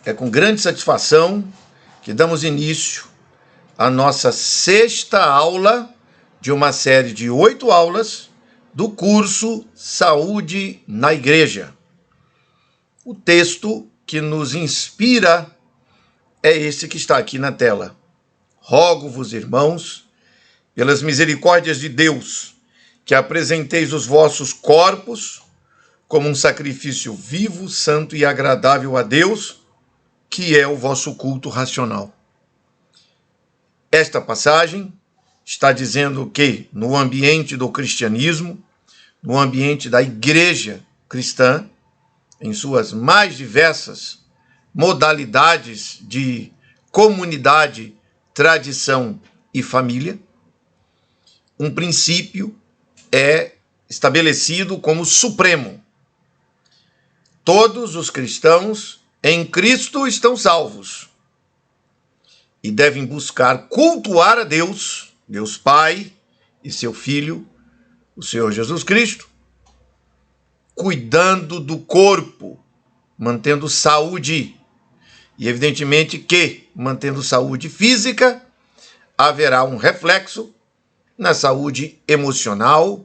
É com grande satisfação que damos início à nossa sexta aula de uma série de 8 aulas do curso Saúde na Igreja. O texto que nos inspira é esse que está aqui na tela. Rogo-vos, irmãos, pelas misericórdias de Deus, que apresenteis os vossos corpos como um sacrifício vivo, santo e agradável a Deus, que é o vosso culto racional. Esta passagem está dizendo que no ambiente do cristianismo, no ambiente da igreja cristã, em suas mais diversas modalidades de comunidade, tradição e família, um princípio é estabelecido como supremo. Todos os cristãos em Cristo estão salvos e devem buscar cultuar a Deus, Deus Pai e seu Filho, o Senhor Jesus Cristo, cuidando do corpo, mantendo saúde. E evidentemente que, mantendo saúde física, haverá um reflexo na saúde emocional,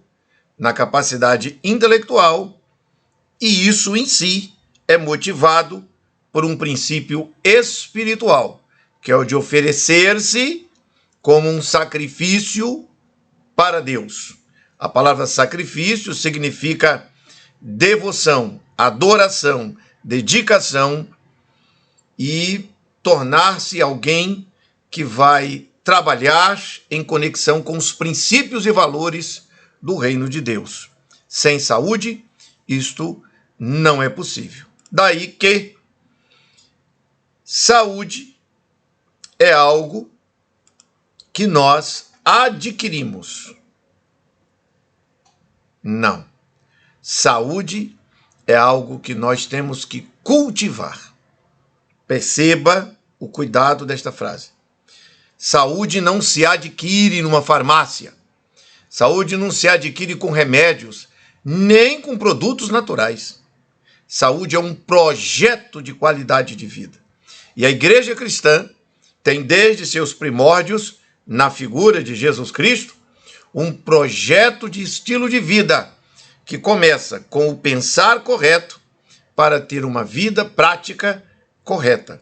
na capacidade intelectual, e isso em si é motivado por um princípio espiritual, que é o de oferecer-se como um sacrifício para Deus. A palavra sacrifício significa devoção, adoração, dedicação e tornar-se alguém que vai trabalhar em conexão com os princípios e valores do reino de Deus. Sem saúde, isto não é possível. Daí que saúde é algo que nós adquirimos. Não. Saúde é algo que nós temos que cultivar. Perceba o cuidado desta frase. Saúde não se adquire numa farmácia. Saúde não se adquire com remédios, nem com produtos naturais. Saúde é um projeto de qualidade de vida. E a igreja cristã tem desde seus primórdios, na figura de Jesus Cristo, um projeto de estilo de vida que começa com o pensar correto para ter uma vida prática correta.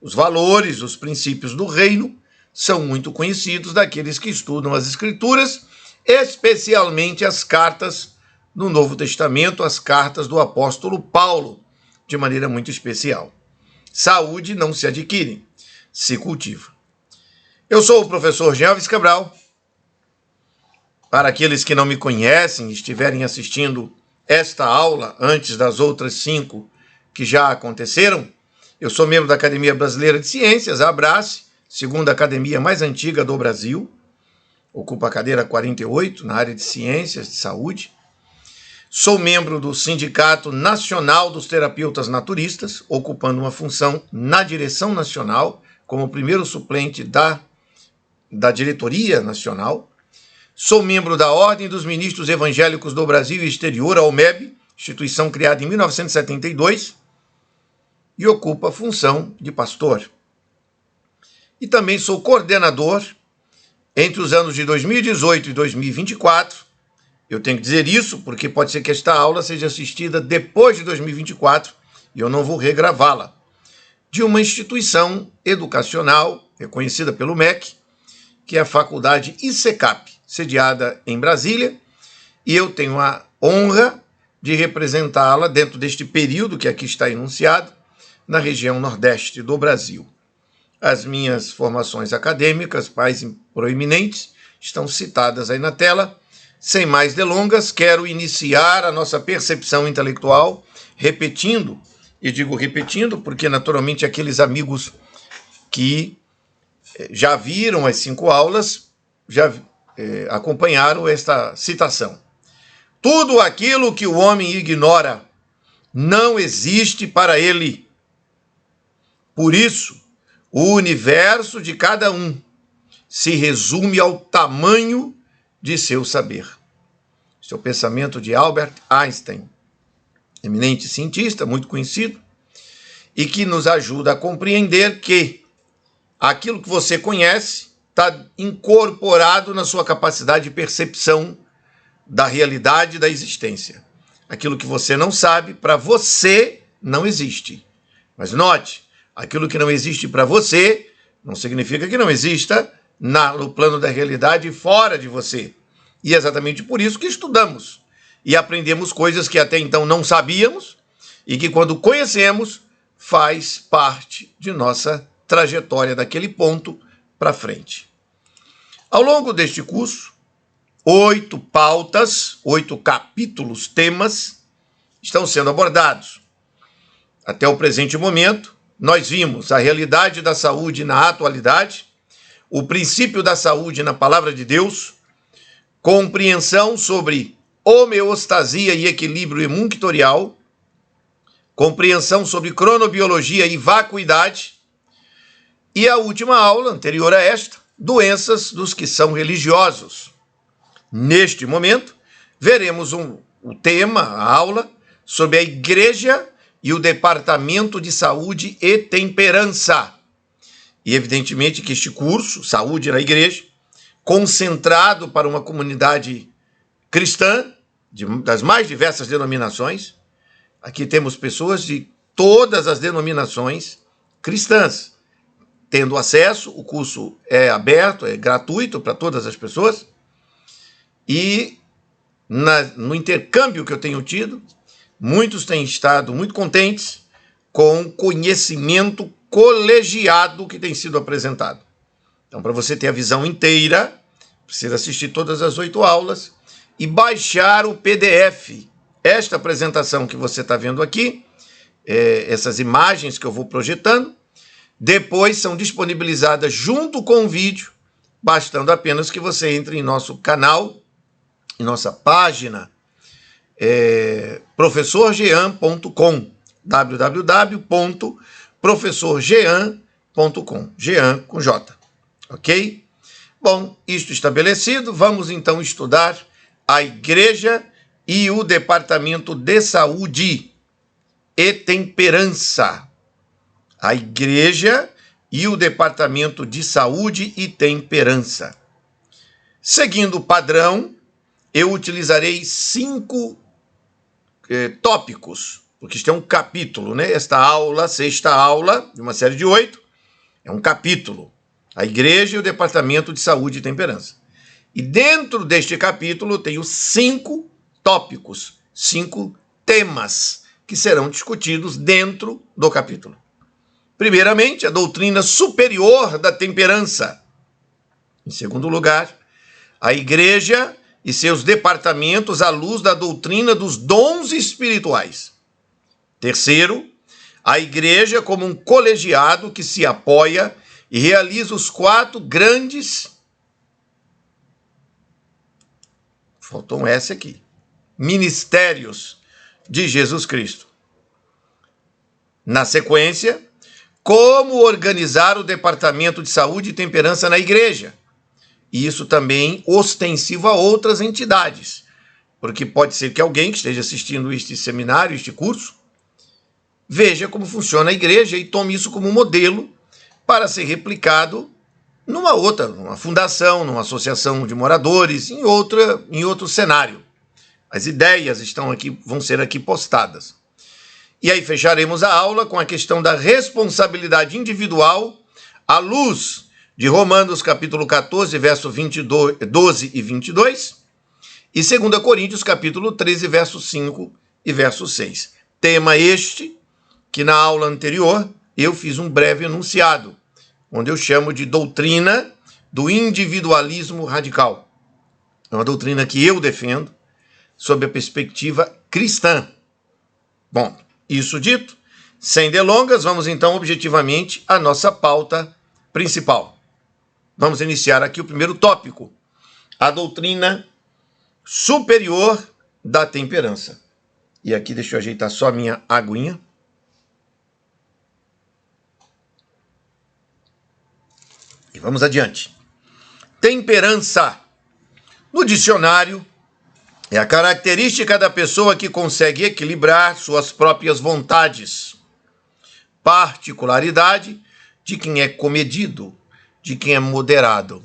Os valores, os princípios do reino são muito conhecidos daqueles que estudam as Escrituras, especialmente as cartas do Novo Testamento, as cartas do apóstolo Paulo, de maneira muito especial. Saúde não se adquire, se cultiva. Eu sou o professor Jean Alves Cabral. Para aqueles que não me conhecem e estiverem assistindo esta aula antes das outras 5 que já aconteceram, eu sou membro da Academia Brasileira de Ciências, a ABRACE, segunda academia mais antiga do Brasil, ocupa a cadeira 48 na área de ciências de saúde. Sou membro do Sindicato Nacional dos Terapeutas Naturistas, ocupando uma função na direção nacional, como primeiro suplente da diretoria nacional. Sou membro da Ordem dos Ministros Evangélicos do Brasil e Exterior, a OMEB, instituição criada em 1972, e ocupo a função de pastor. E também sou coordenador entre os anos de 2018 e 2024. Eu tenho que dizer isso porque pode ser que esta aula seja assistida depois de 2024 e eu não vou regravá-la. De uma instituição educacional reconhecida pelo MEC, que é a Faculdade ICECAP, sediada em Brasília, e eu tenho a honra de representá-la dentro deste período que aqui está enunciado, na região nordeste do Brasil. As minhas formações acadêmicas, mais proeminentes, estão citadas aí na tela. Sem mais delongas, quero iniciar a nossa percepção intelectual repetindo, e digo repetindo porque naturalmente aqueles amigos que já viram as 5 aulas, já acompanharam esta citação. Tudo aquilo que o homem ignora não existe para ele. Por isso, o universo de cada um se resume ao tamanho de seu saber. Esse é o pensamento de Albert Einstein, eminente cientista, muito conhecido. e que nos ajuda a compreender que aquilo que você conhece está incorporado na sua capacidade de percepção da realidade da existência. Aquilo que você não sabe, para você, não existe. Mas note, aquilo que não existe para você, não significa que não exista no plano da realidade fora de você. E é exatamente por isso que estudamos e aprendemos coisas que até então não sabíamos e que, quando conhecemos, faz parte de nossa trajetória daquele ponto para frente. Ao longo deste curso, 8 pautas, 8 capítulos, temas, estão sendo abordados. Até o presente momento, nós vimos a realidade da saúde na atualidade, o princípio da saúde na palavra de Deus, compreensão sobre homeostasia e equilíbrio imunctorial, compreensão sobre cronobiologia e vacuidade, e a última aula, anterior a esta, doenças dos que são religiosos. Neste momento, veremos o tema, a aula, sobre a igreja e o departamento de saúde e temperança. E evidentemente que este curso, Saúde na Igreja, concentrado para uma comunidade cristã, das mais diversas denominações. Aqui temos pessoas de todas as denominações cristãs, tendo acesso. O curso é aberto, é gratuito para todas as pessoas. E no intercâmbio que eu tenho tido, muitos têm estado muito contentes com o conhecimento colegiado que tem sido apresentado. Então, para você ter a visão inteira, precisa assistir todas as 8 aulas e baixar o PDF. Esta apresentação que você está vendo aqui, essas imagens que eu vou projetando, depois são disponibilizadas junto com o vídeo, bastando apenas que você entre em nosso canal, em nossa página, professorjean.com, www.professorjean.com, Jean com J, ok? Bom, isto estabelecido, vamos então estudar a igreja e o departamento de saúde e temperança. A igreja e o departamento de saúde e temperança. Seguindo o padrão, eu utilizarei 5 tópicos, porque isto é um capítulo, né? Esta aula, 6ª aula, de uma série de 8, é um capítulo. A igreja e o departamento de saúde e temperança. E dentro deste capítulo eu tenho 5 tópicos, 5 temas que serão discutidos dentro do capítulo. Primeiramente, a doutrina superior da temperança. Em segundo lugar, a igreja e seus departamentos à luz da doutrina dos dons espirituais. Terceiro, a igreja como um colegiado que se apoia e realiza os 4 grandes... Faltou um S aqui. Ministérios de Jesus Cristo. Na sequência, como organizar o departamento de saúde e temperança na igreja. E isso também ostensivo a outras entidades. Porque pode ser que alguém que esteja assistindo este seminário, este curso, veja como funciona a igreja e tome isso como modelo para ser replicado numa fundação, numa associação de moradores, em outro cenário. As ideias vão ser aqui postadas. E aí fecharemos a aula com a questão da responsabilidade individual à luz de Romanos capítulo 14, verso 12 e 22, e 2 Coríntios capítulo 13, verso 5 e verso 6. Tema este que na aula anterior eu fiz um breve enunciado, onde eu chamo de doutrina do individualismo radical. É uma doutrina que eu defendo sob a perspectiva cristã. Bom, isso dito, sem delongas, vamos então objetivamente à nossa pauta principal. Vamos iniciar aqui o primeiro tópico, a doutrina superior da temperança. E aqui deixa eu ajeitar só a minha aguinha. E vamos adiante. Temperança. No dicionário, é a característica da pessoa que consegue equilibrar suas próprias vontades particularidade de quem é comedido, de quem é moderado.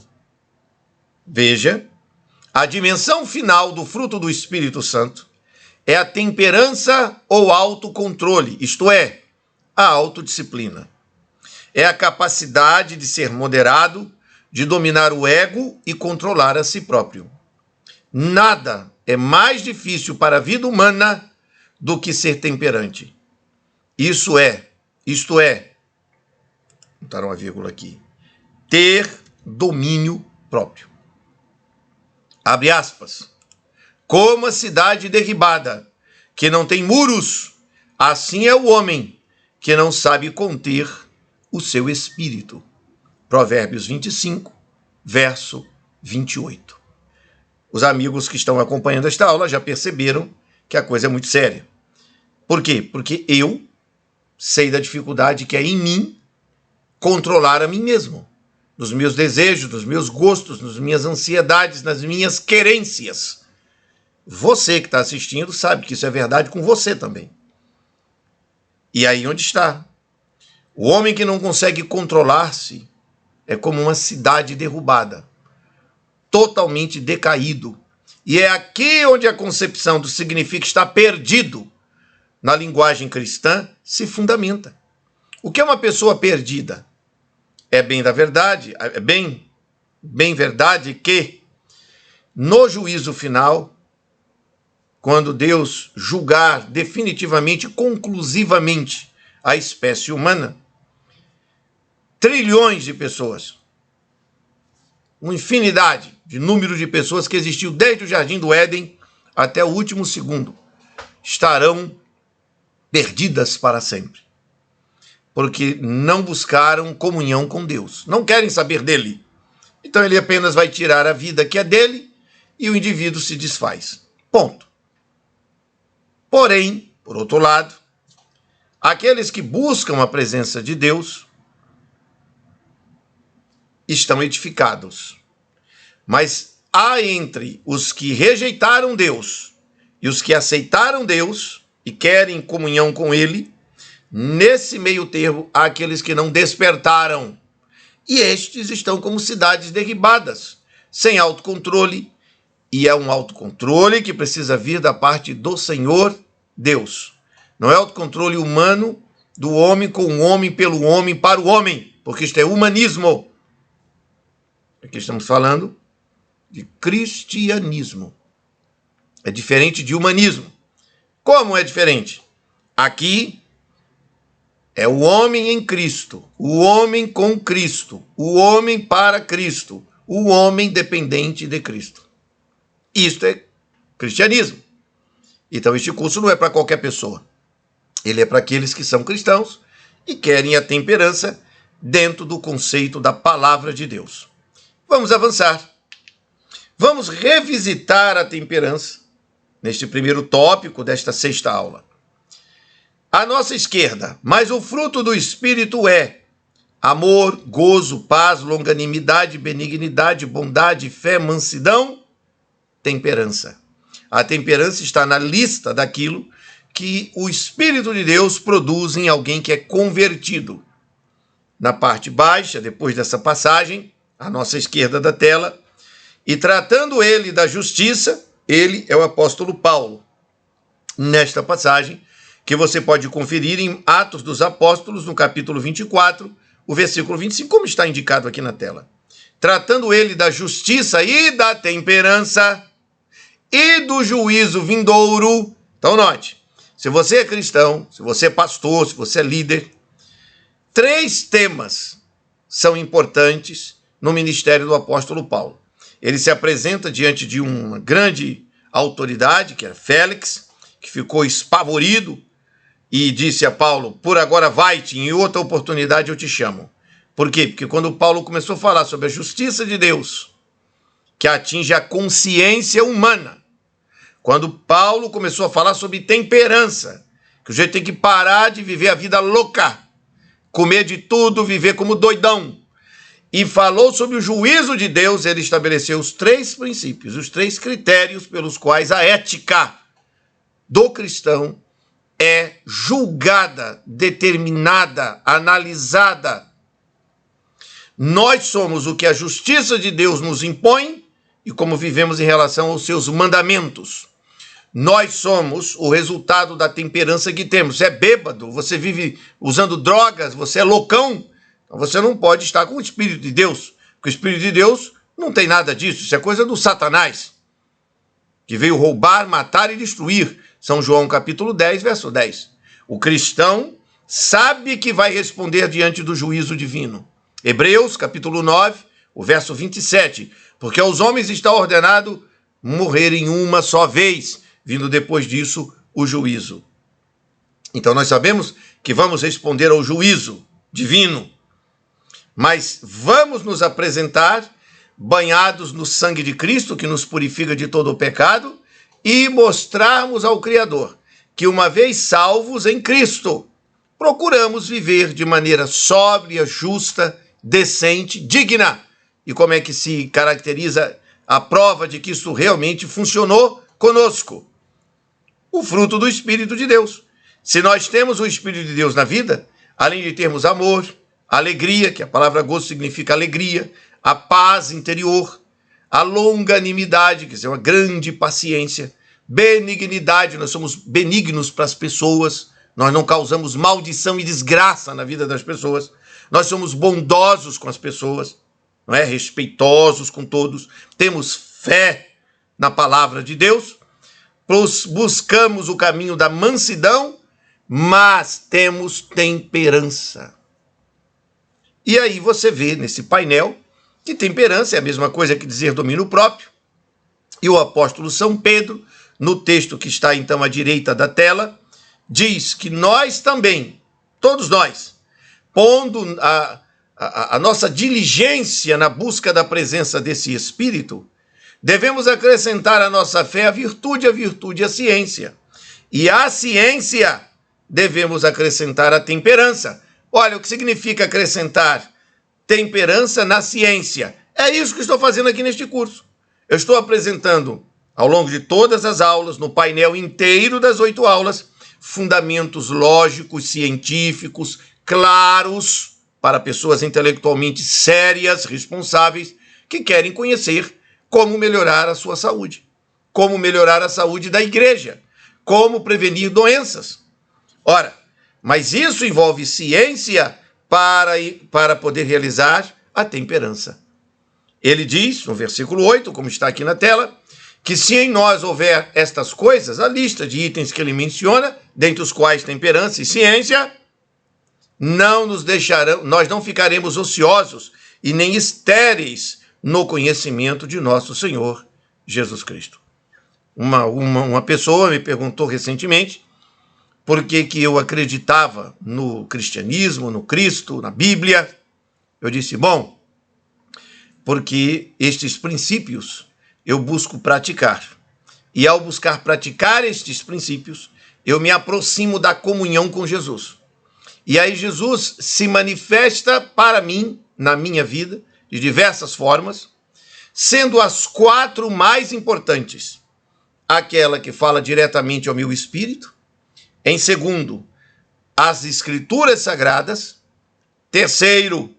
Veja, a dimensão final do fruto do Espírito Santo é a temperança ou autocontrole, isto é, a autodisciplina. É a capacidade de ser moderado, de dominar o ego e controlar a si próprio. Nada é mais difícil para a vida humana do que ser temperante. Isto é, botaram uma vírgula aqui, ter domínio próprio. Abre aspas. Como a cidade derribada, que não tem muros, assim é o homem que não sabe conter o seu espírito. Provérbios 25, verso 28. Os amigos que estão acompanhando esta aula já perceberam que a coisa é muito séria. Por quê? Porque eu sei da dificuldade que é em mim controlar a mim mesmo, nos meus desejos, nos meus gostos, nas minhas ansiedades, nas minhas querências. Você que está assistindo sabe que isso é verdade com você também. E aí onde está? O homem que não consegue controlar-se é como uma cidade derrubada, totalmente decaído. E é aqui onde a concepção do significa estar perdido na linguagem cristã se fundamenta. O que é uma pessoa perdida? É bem verdade que no juízo final, quando Deus julgar definitivamente, conclusivamente a espécie humana, trilhões de pessoas, uma infinidade de número de pessoas que existiu desde o Jardim do Éden até o último segundo, estarão perdidas para sempre, porque não buscaram comunhão com Deus, não querem saber dele. Então ele apenas vai tirar a vida que é dele e o indivíduo se desfaz. Ponto. Porém, por outro lado, aqueles que buscam a presença de Deus estão edificados. Mas há entre os que rejeitaram Deus e os que aceitaram Deus e querem comunhão com ele, nesse meio termo há aqueles que não despertaram. E estes estão como cidades derribadas, sem autocontrole, e é um autocontrole que precisa vir da parte do Senhor Deus. Não é autocontrole humano do homem com o homem, pelo homem, para o homem, porque isto é humanismo. Aqui estamos falando de cristianismo. É diferente de humanismo. Como é diferente? Aqui é o homem em Cristo, o homem com Cristo, o homem para Cristo, o homem dependente de Cristo. Isto é cristianismo. Então este curso não é para qualquer pessoa. Ele é para aqueles que são cristãos e querem a temperança dentro do conceito da palavra de Deus. Vamos avançar. Vamos revisitar a temperança neste primeiro tópico desta sexta aula. À nossa esquerda, mas o fruto do Espírito é amor, gozo, paz, longanimidade, benignidade, bondade, fé, mansidão, temperança. A temperança está na lista daquilo que o Espírito de Deus produz em alguém que é convertido. Na parte baixa, depois dessa passagem, à nossa esquerda da tela, e tratando ele da justiça, ele é o apóstolo Paulo. Nesta passagem, que você pode conferir em Atos dos Apóstolos, no capítulo 24, o versículo 25, como está indicado aqui na tela. Tratando ele da justiça e da temperança e do juízo vindouro. Então note, se você é cristão, se você é pastor, se você é líder, 3 temas são importantes no ministério do apóstolo Paulo. Ele se apresenta diante de uma grande autoridade, que era Félix, que ficou espavorido e disse a Paulo, por agora vai-te, em outra oportunidade eu te chamo. Por quê? Porque quando Paulo começou a falar sobre a justiça de Deus, que atinge a consciência humana, quando Paulo começou a falar sobre temperança, que o jeito tem que parar de viver a vida louca, comer de tudo, viver como doidão, e falou sobre o juízo de Deus, ele estabeleceu os 3 princípios, os 3 critérios pelos quais a ética do cristão é julgada, determinada, analisada. Nós somos o que a justiça de Deus nos impõe e como vivemos em relação aos seus mandamentos. Nós somos o resultado da temperança que temos. Você é bêbado, você vive usando drogas, você é loucão, então você não pode estar com o Espírito de Deus, porque o Espírito de Deus não tem nada disso, isso é coisa do Satanás, que veio roubar, matar e destruir. São João capítulo 10, verso 10. O cristão sabe que vai responder diante do juízo divino. Hebreus capítulo 9, o verso 27. Porque aos homens está ordenado morrerem uma só vez, vindo depois disso o juízo. Então nós sabemos que vamos responder ao juízo divino, mas vamos nos apresentar banhados no sangue de Cristo, que nos purifica de todo o pecado, e mostrarmos ao Criador que, uma vez salvos em Cristo, procuramos viver de maneira sóbria, justa, decente, digna. E como é que se caracteriza a prova de que isso realmente funcionou conosco? O fruto do Espírito de Deus. Se nós temos o Espírito de Deus na vida, além de termos amor, alegria, que a palavra gozo significa alegria, a paz interior, a longanimidade, que é uma grande paciência, benignidade, nós somos benignos para as pessoas, nós não causamos maldição e desgraça na vida das pessoas, nós somos bondosos com as pessoas, não é? Respeitosos com todos, temos fé na palavra de Deus, buscamos o caminho da mansidão, mas temos temperança. E aí você vê nesse painel que temperança é a mesma coisa que dizer domínio próprio. E o apóstolo São Pedro, no texto que está então à direita da tela, diz que nós também, todos nós, pondo a nossa diligência na busca da presença desse Espírito, devemos acrescentar à nossa fé a virtude a ciência. E à ciência devemos acrescentar a temperança. Olha, o que significa acrescentar temperança na ciência? É isso que estou fazendo aqui neste curso. Eu estou apresentando, ao longo de todas as aulas, no painel inteiro das 8 aulas, fundamentos lógicos, científicos, claros, para pessoas intelectualmente sérias, responsáveis, que querem conhecer como melhorar a sua saúde, como melhorar a saúde da igreja, como prevenir doenças. Ora, mas isso envolve ciência para poder realizar a temperança. Ele diz, no versículo 8, como está aqui na tela, que se em nós houver estas coisas, a lista de itens que ele menciona, dentre os quais temperança e ciência, nós não ficaremos ociosos e nem estéreis no conhecimento de nosso Senhor Jesus Cristo. Uma pessoa me perguntou recentemente por que eu acreditava no cristianismo, no Cristo, na Bíblia. Eu disse, bom, porque estes princípios eu busco praticar. E ao buscar praticar estes princípios, eu me aproximo da comunhão com Jesus. E aí Jesus se manifesta para mim, na minha vida, de diversas formas, sendo as 4 mais importantes. Aquela que fala diretamente ao meu espírito. Em segundo, as Escrituras Sagradas. Terceiro,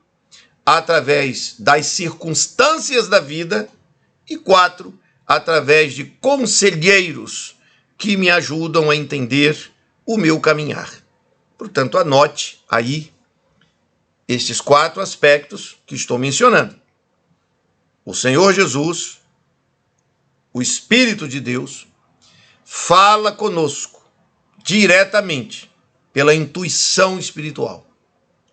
através das circunstâncias da vida. E 4, através de conselheiros que me ajudam a entender o meu caminhar. Portanto, anote aí estes 4 aspectos que estou mencionando. O Senhor Jesus, o Espírito de Deus, fala conosco diretamente pela intuição espiritual.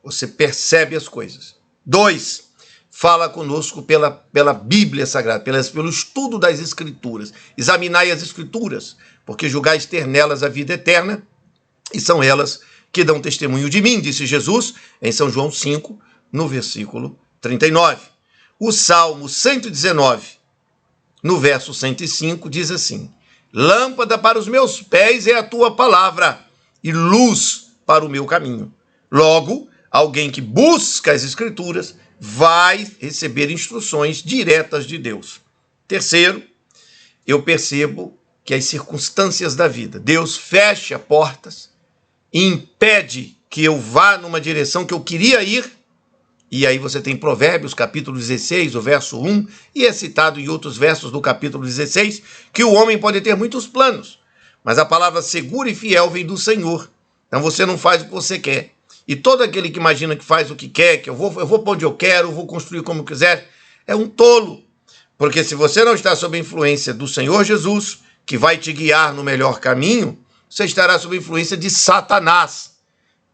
Você percebe as coisas. 2, fala conosco pela Bíblia Sagrada, pelo estudo das Escrituras. Examinai as Escrituras, porque julgais ter nelas a vida eterna, e são elas que dão testemunho de mim, disse Jesus em São João 5, no versículo 39. O Salmo 119, no verso 105, diz assim: lâmpada para os meus pés é a tua palavra, e luz para o meu caminho. Logo, alguém que busca as Escrituras vai receber instruções diretas de Deus. Terceiro, eu percebo que as circunstâncias da vida, Deus fecha portas impede que eu vá numa direção que eu queria ir. E aí você tem Provérbios, capítulo 16, o verso 1, e é citado em outros versos do capítulo 16, que o homem pode ter muitos planos, mas a palavra segura e fiel vem do Senhor. Então você não faz o que você quer. E todo aquele que imagina que faz o que quer, que eu vou para onde eu quero, eu vou construir como eu quiser, é um tolo. Porque se você não está sob a influência do Senhor Jesus, que vai te guiar no melhor caminho, você estará sob a influência de Satanás,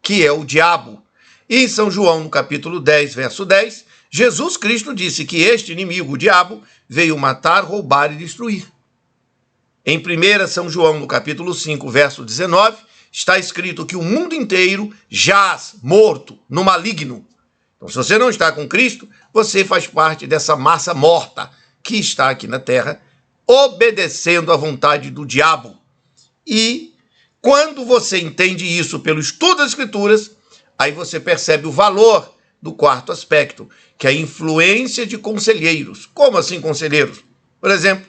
que é o diabo. E em São João, no capítulo 10, verso 10, Jesus Cristo disse que este inimigo, o diabo, veio matar, roubar e destruir. Em 1 São João, no capítulo 5, verso 19, está escrito que o mundo inteiro jaz morto no maligno. Então, se você não está com Cristo, você faz parte dessa massa morta que está aqui na terra, obedecendo à vontade do diabo. E quando você entende isso pelo estudo das Escrituras, aí você percebe o valor do quarto aspecto, que é a influência de conselheiros. Como assim conselheiros? Por exemplo,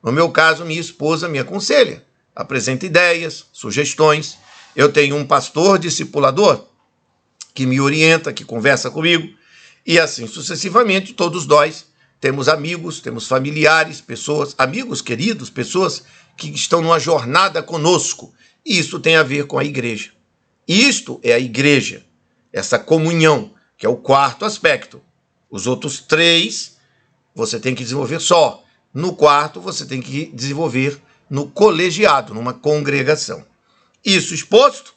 no meu caso, minha esposa me aconselha, apresenta ideias, sugestões. Eu tenho um pastor discipulador que me orienta, que conversa comigo, e assim sucessivamente, todos nós temos amigos, temos familiares, pessoas, amigos queridos, pessoas que estão numa jornada conosco. E isso tem a ver com a igreja. Isto é a igreja, essa comunhão, que é o quarto aspecto. Os outros três você tem que desenvolver só. No quarto você tem que desenvolver no colegiado, numa congregação. Isso exposto,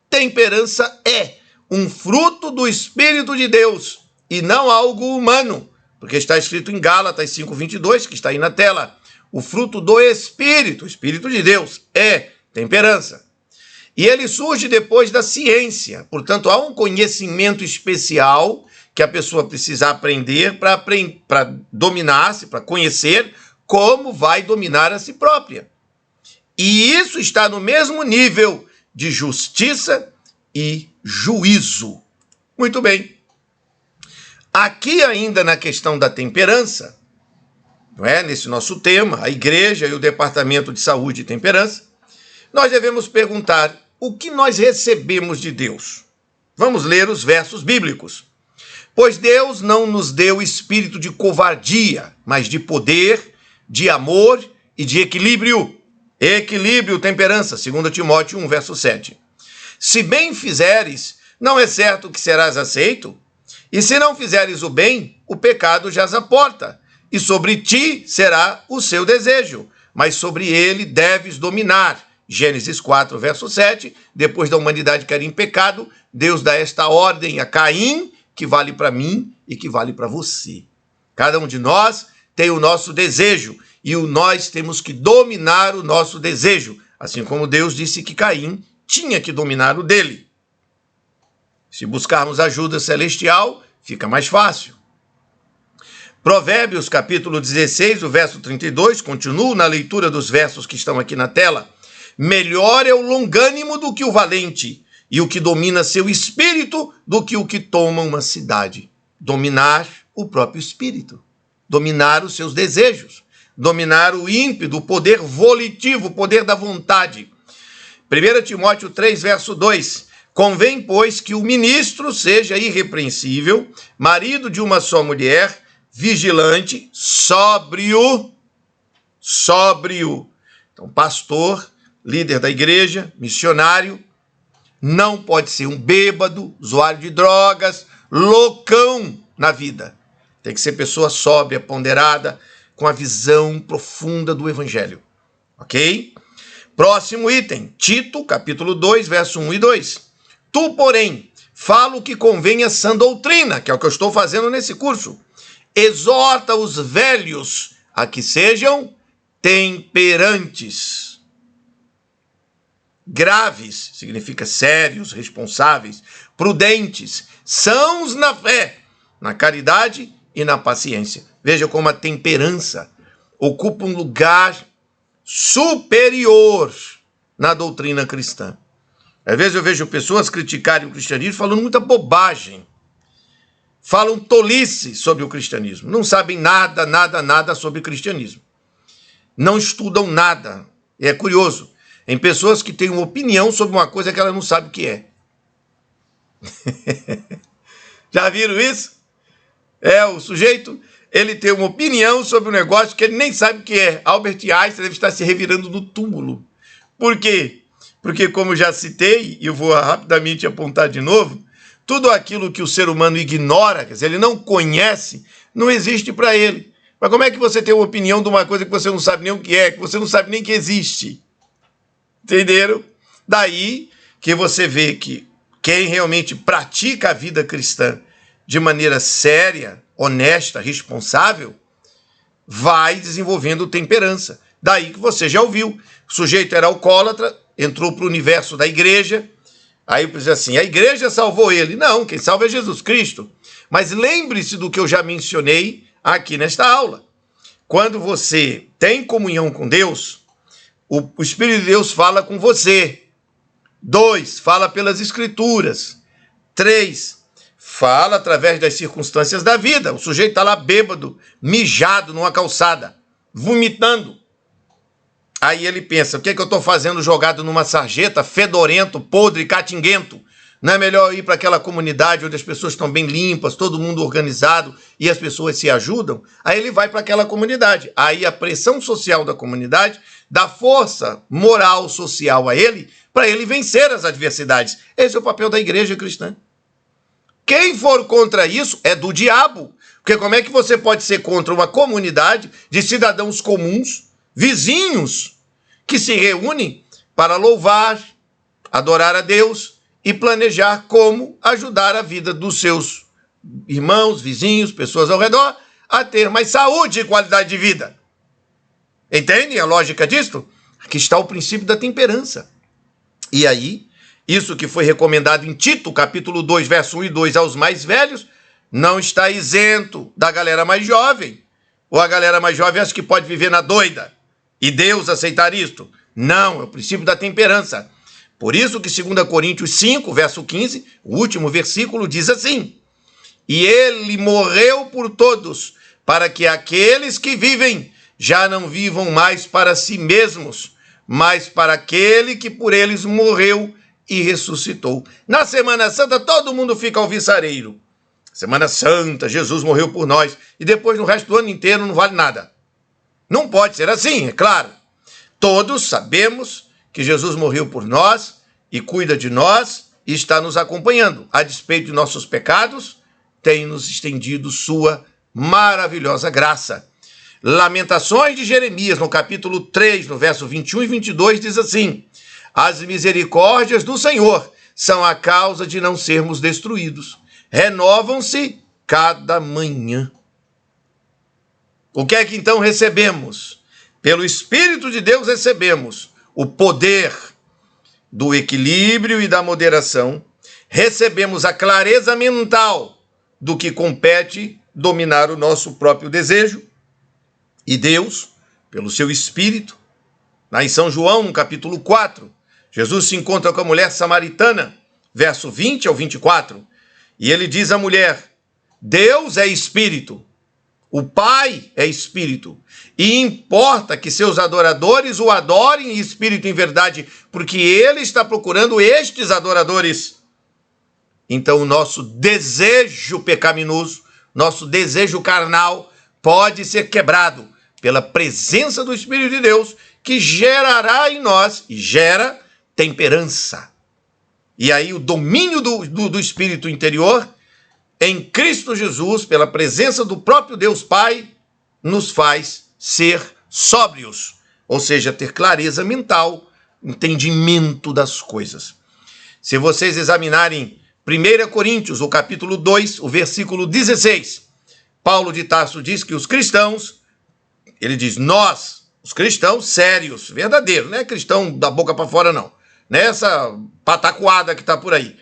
temperança é um fruto do Espírito de Deus e não algo humano, porque está escrito em Gálatas 5:22, que está aí na tela. O fruto do Espírito, o Espírito de Deus, é temperança. E ele surge depois da ciência. Portanto, há um conhecimento especial que a pessoa precisa aprender para dominar-se, para conhecer como vai dominar a si própria. E isso está no mesmo nível de justiça e juízo. Muito bem. Aqui ainda na questão da temperança, não é? Nesse nosso tema, a igreja e o departamento de saúde e temperança, nós devemos perguntar o que nós recebemos de Deus. Vamos ler os versos bíblicos. Pois Deus não nos deu espírito de covardia, mas de poder, de amor e de equilíbrio. Equilíbrio, temperança, 2 Timóteo 1, verso 7. Se bem fizeres, não é certo que serás aceito? E se não fizeres o bem, o pecado jaz à porta, e sobre ti será o seu desejo, mas sobre ele deves dominar. Gênesis 4, verso 7, depois da humanidade cair em pecado, Deus dá esta ordem a Caim, que vale para mim e que vale para você. Cada um de nós tem o nosso desejo, e nós temos que dominar o nosso desejo, assim como Deus disse que Caim tinha que dominar o dele. Se buscarmos ajuda celestial, fica mais fácil. Provérbios, capítulo 16, o verso 32, continuo na leitura dos versos que estão aqui na tela. Melhor é o longânimo do que o valente, e o que domina seu espírito do que o que toma uma cidade. Dominar o próprio espírito, dominar os seus desejos, dominar o ímpeto, o poder volitivo, o poder da vontade. 1 Timóteo 3, verso 2. Convém, pois, que o ministro seja irrepreensível, marido de uma só mulher, vigilante, sóbrio. Então, pastor, líder da igreja, missionário, não pode ser um bêbado, usuário de drogas, loucão na vida. Tem que ser pessoa sóbria, ponderada, com a visão profunda do evangelho. Ok? Próximo item, Tito, capítulo 2, verso 1 e 2. Tu, porém, fala o que convém a sã doutrina, que é o que eu estou fazendo nesse curso. Exorta os velhos a que sejam temperantes. Graves, significa sérios, responsáveis, prudentes, sãos na fé, na caridade e na paciência. Veja como a temperança ocupa um lugar superior na doutrina cristã. Às vezes eu vejo pessoas criticarem o cristianismo falando muita bobagem. Falam tolice sobre o cristianismo. Não sabem nada sobre o cristianismo. Não estudam nada. É curioso. em pessoas que têm uma opinião sobre uma coisa que ela não sabe o que é. Já viram isso? O sujeito, ele tem uma opinião sobre um negócio que ele nem sabe o que é. Albert Einstein deve estar se revirando no túmulo. Por quê? Porque, como já citei, e eu vou rapidamente apontar de novo, tudo aquilo que o ser humano ignora, quer dizer, ele não conhece, não existe para ele. Mas como é que você tem uma opinião de uma coisa que você não sabe nem o que é, que você não sabe nem que existe? Entenderam? Daí que você vê que quem realmente pratica a vida cristã de maneira séria, honesta, responsável, vai desenvolvendo temperança. Daí que você já ouviu. O sujeito era alcoólatra, entrou para o universo da igreja, aí diz assim, a igreja salvou ele. Não, quem salva é Jesus Cristo. Mas lembre-se do que eu já mencionei aqui nesta aula. Quando você tem comunhão com Deus, o Espírito de Deus fala com você. 2, fala pelas Escrituras. 3, fala através das circunstâncias da vida. O sujeito está lá bêbado, mijado numa calçada, vomitando. Aí ele pensa, o que é que eu estou fazendo jogado numa sarjeta, fedorento, podre, catinguento? Não é melhor ir para aquela comunidade onde as pessoas estão bem limpas, todo mundo organizado e as pessoas se ajudam? Aí ele vai para aquela comunidade. Aí a pressão social da comunidade dá força moral social a ele para ele vencer as adversidades. Esse é o papel da igreja cristã. Quem for contra isso é do diabo. Porque como é que você pode ser contra uma comunidade de cidadãos comuns, vizinhos, que se reúnem para louvar, adorar a Deus e planejar como ajudar a vida dos seus irmãos, vizinhos, pessoas ao redor, a ter mais saúde e qualidade de vida? Entendem a lógica disso? Aqui está o princípio da temperança. E aí, isso que foi recomendado em Tito, capítulo 2, verso 1 e 2, aos mais velhos, não está isento da galera mais jovem. Ou a galera mais jovem acha que pode viver na doida. E Deus aceitar isto? Não, é o princípio da temperança. Por isso que 2 Coríntios 5, verso 15, o último versículo, diz assim: e ele morreu por todos, para que aqueles que vivem já não vivam mais para si mesmos, mas para aquele que por eles morreu e ressuscitou. Na Semana Santa, todo mundo fica alvissareiro. Semana Santa, Jesus morreu por nós. E depois, no resto do ano inteiro, não vale nada. Não pode ser assim, é claro. Todos sabemos que Jesus morreu por nós e cuida de nós e está nos acompanhando. A despeito de nossos pecados, tem nos estendido sua maravilhosa graça. Lamentações de Jeremias, no capítulo 3, no verso 21 e 22, diz assim: as misericórdias do Senhor são a causa de não sermos destruídos. Renovam-se cada manhã. O que é que então recebemos? Pelo Espírito de Deus recebemos o poder do equilíbrio e da moderação. Recebemos a clareza mental do que compete dominar o nosso próprio desejo. E Deus, pelo seu Espírito, lá em São João, no capítulo 4, Jesus se encontra com a mulher samaritana, verso 20 ao 24, e ele diz à mulher: Deus é Espírito, o Pai é Espírito, e importa que seus adoradores o adorem em espírito e em verdade, porque ele está procurando estes adoradores. Então o nosso desejo pecaminoso, nosso desejo carnal, pode ser quebrado pela presença do Espírito de Deus, que gerará em nós, e gera, temperança. E aí o domínio do Espírito interior, em Cristo Jesus, pela presença do próprio Deus Pai, nos faz ser sóbrios, ou seja, ter clareza mental, entendimento das coisas. Se vocês examinarem 1 Coríntios, o capítulo 2, o versículo 16, Paulo de Tarso diz que os cristãos, ele diz, nós, os cristãos sérios, verdadeiros, não é cristão da boca para fora não, não é essa patacoada que está por aí,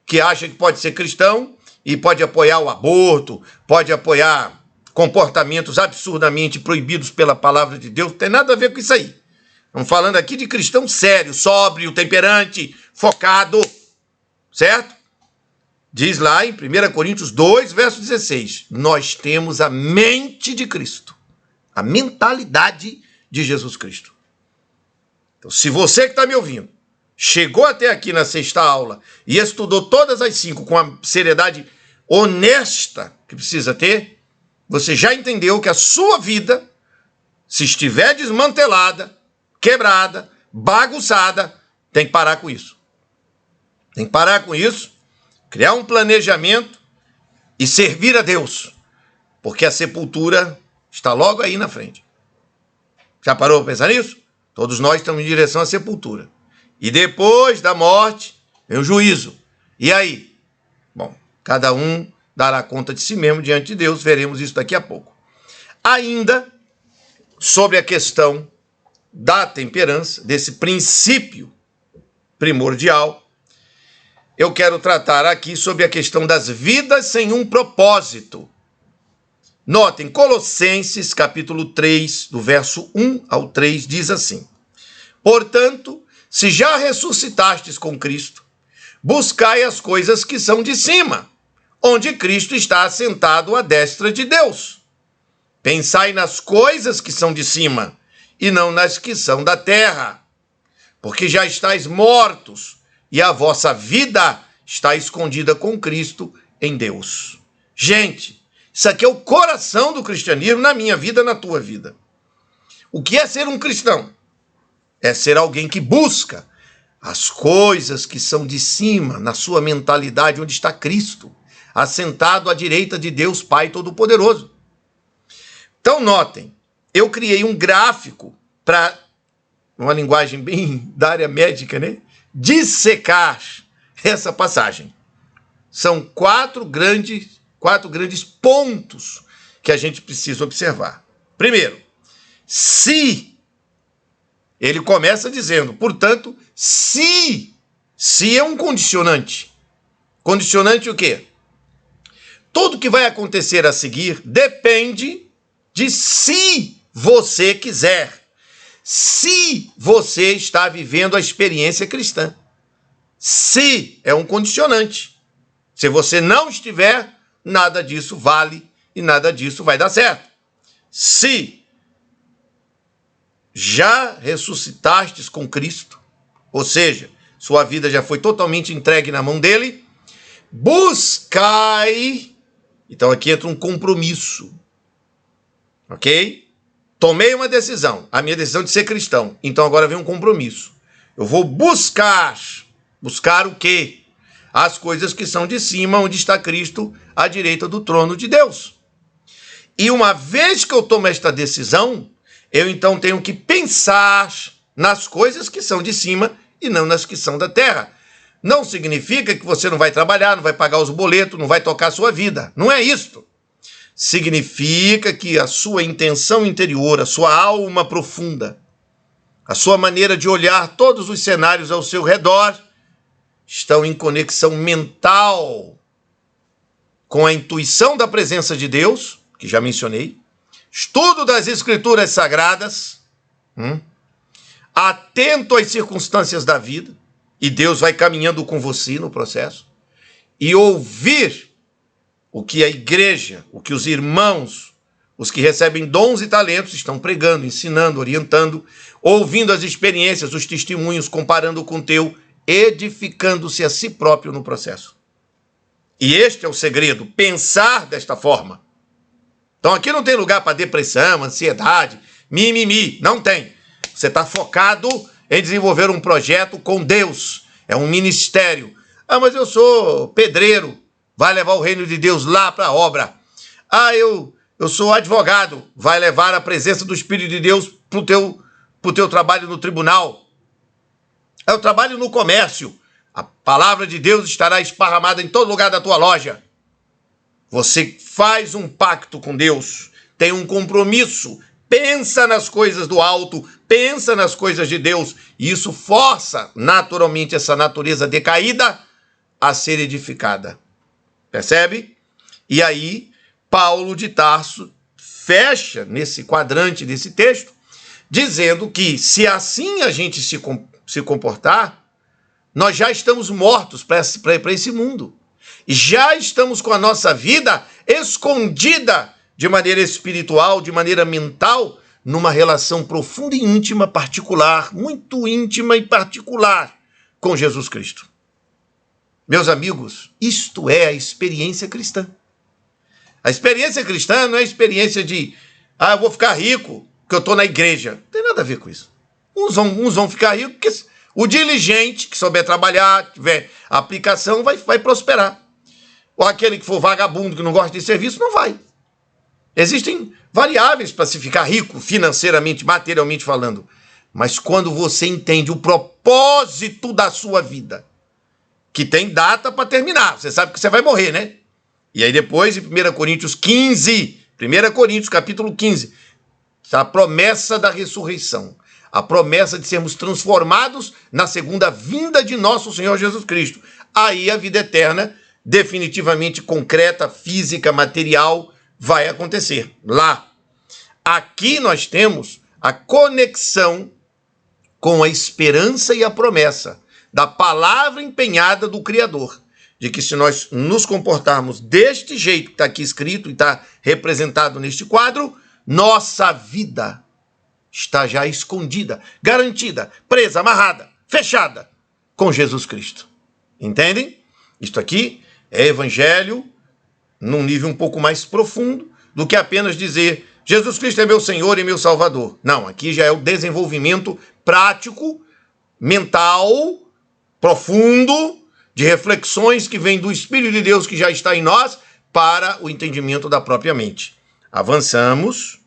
que acha que pode ser cristão e pode apoiar o aborto, pode apoiar comportamentos absurdamente proibidos pela palavra de Deus, não tem nada a ver com isso aí. Estamos falando aqui de cristão sério, sóbrio, temperante, focado, certo? Diz lá em 1 Coríntios 2, verso 16, nós temos a mente de Cristo, a mentalidade de Jesus Cristo. Então, se você que está me ouvindo chegou até aqui na sexta aula e estudou todas as 5 com a seriedade honesta que precisa ter, você já entendeu que a sua vida, se estiver desmantelada, quebrada, bagunçada, tem que parar com isso. Tem que parar com isso, criar um planejamento e servir a Deus, porque a sepultura está logo aí na frente. Já parou para pensar nisso? Todos nós estamos em direção à sepultura. E depois da morte, vem o juízo. E aí? Bom, cada um dará conta de si mesmo diante de Deus, veremos isso daqui a pouco. Ainda sobre a questão da temperança, desse princípio primordial, eu quero tratar aqui sobre a questão das vidas sem um propósito. Notem, Colossenses, capítulo 3, do verso 1 ao 3, diz assim: portanto, se já ressuscitastes com Cristo, buscai as coisas que são de cima, onde Cristo está assentado à destra de Deus. Pensai nas coisas que são de cima, e não nas que são da terra, porque já estáis mortos, e a vossa vida está escondida com Cristo em Deus. Gente, isso aqui é o coração do cristianismo na minha vida, na tua vida. O que é ser um cristão? É ser alguém que busca as coisas que são de cima, na sua mentalidade, onde está Cristo, assentado à direita de Deus Pai Todo-Poderoso. Então, notem, eu criei um gráfico para, uma linguagem bem da área médica, né? Dissecar essa passagem. São quatro grandes pontos que a gente precisa observar. Primeiro, se ele começa dizendo, portanto, se é um condicionante. Condicionante o quê? Tudo que vai acontecer a seguir depende de se você quiser. Se você está vivendo a experiência cristã. Se é um condicionante. Se você não estiver, nada disso vale e nada disso vai dar certo. Se já ressuscitastes com Cristo, ou seja, sua vida já foi totalmente entregue na mão dele, buscai. Então aqui entra um compromisso. Ok? Tomei uma decisão, a minha decisão de ser cristão. Então agora vem um compromisso. Eu vou buscar. Buscar o quê? As coisas que são de cima, onde está Cristo, à direita do trono de Deus. E uma vez que eu tomo esta decisão, eu então tenho que pensar nas coisas que são de cima e não nas que são da terra. Não significa que você não vai trabalhar, não vai pagar os boletos, não vai tocar a sua vida. Não é isto. Significa que a sua intenção interior, a sua alma profunda, a sua maneira de olhar todos os cenários ao seu redor, estão em conexão mental com a intuição da presença de Deus, que já mencionei, estudo das Escrituras Sagradas, atento às circunstâncias da vida, e Deus vai caminhando com você no processo, e ouvir o que a igreja, o que os irmãos, os que recebem dons e talentos estão pregando, ensinando, orientando, ouvindo as experiências, os testemunhos, comparando com o teu, edificando-se a si próprio no processo. E este é o segredo, pensar desta forma. Então aqui não tem lugar para depressão, ansiedade, mimimi, não tem. Você está focado em desenvolver um projeto com Deus, é um ministério. Ah, mas eu sou pedreiro, vai levar o reino de Deus lá para a obra. Ah, eu sou advogado, vai levar a presença do Espírito de Deus para o teu trabalho no tribunal. Eu trabalho no comércio, a palavra de Deus estará esparramada em todo lugar da tua loja. Você faz um pacto com Deus, tem um compromisso, pensa nas coisas do alto, pensa nas coisas de Deus, e isso força naturalmente essa natureza decaída a ser edificada. Percebe? E aí, Paulo de Tarso fecha nesse quadrante desse texto, dizendo que se assim a gente se comportar, nós já estamos mortos para esse mundo. Já estamos com a nossa vida escondida de maneira espiritual, de maneira mental, numa relação profunda e íntima, particular, muito íntima e particular com Jesus Cristo. Meus amigos, isto é a experiência cristã. A experiência cristã não é a experiência de, eu vou ficar rico porque eu estou na igreja. Não tem nada a ver com isso. Uns vão ficar ricos porque o diligente, que souber trabalhar, tiver aplicação, vai prosperar. Ou aquele que for vagabundo, que não gosta de serviço, não vai. Existem variáveis para se ficar rico, financeiramente, materialmente falando. Mas quando você entende o propósito da sua vida, que tem data para terminar, você sabe que você vai morrer, né? E aí depois, em 1 Coríntios 15, 1 Coríntios capítulo 15, a promessa da ressurreição, a promessa de sermos transformados na segunda vinda de nosso Senhor Jesus Cristo. Aí a vida eterna, definitivamente concreta, física, material, vai acontecer lá. Aqui nós temos a conexão com a esperança e a promessa da palavra empenhada do Criador, de que se nós nos comportarmos deste jeito que está aqui escrito e está representado neste quadro, nossa vida está já escondida, garantida, presa, amarrada, fechada com Jesus Cristo. Entendem? Isto aqui é evangelho num nível um pouco mais profundo do que apenas dizer Jesus Cristo é meu Senhor e meu Salvador. Não, aqui já é o desenvolvimento prático, mental, profundo, de reflexões que vêm do Espírito de Deus que já está em nós para o entendimento da própria mente. Avançamos,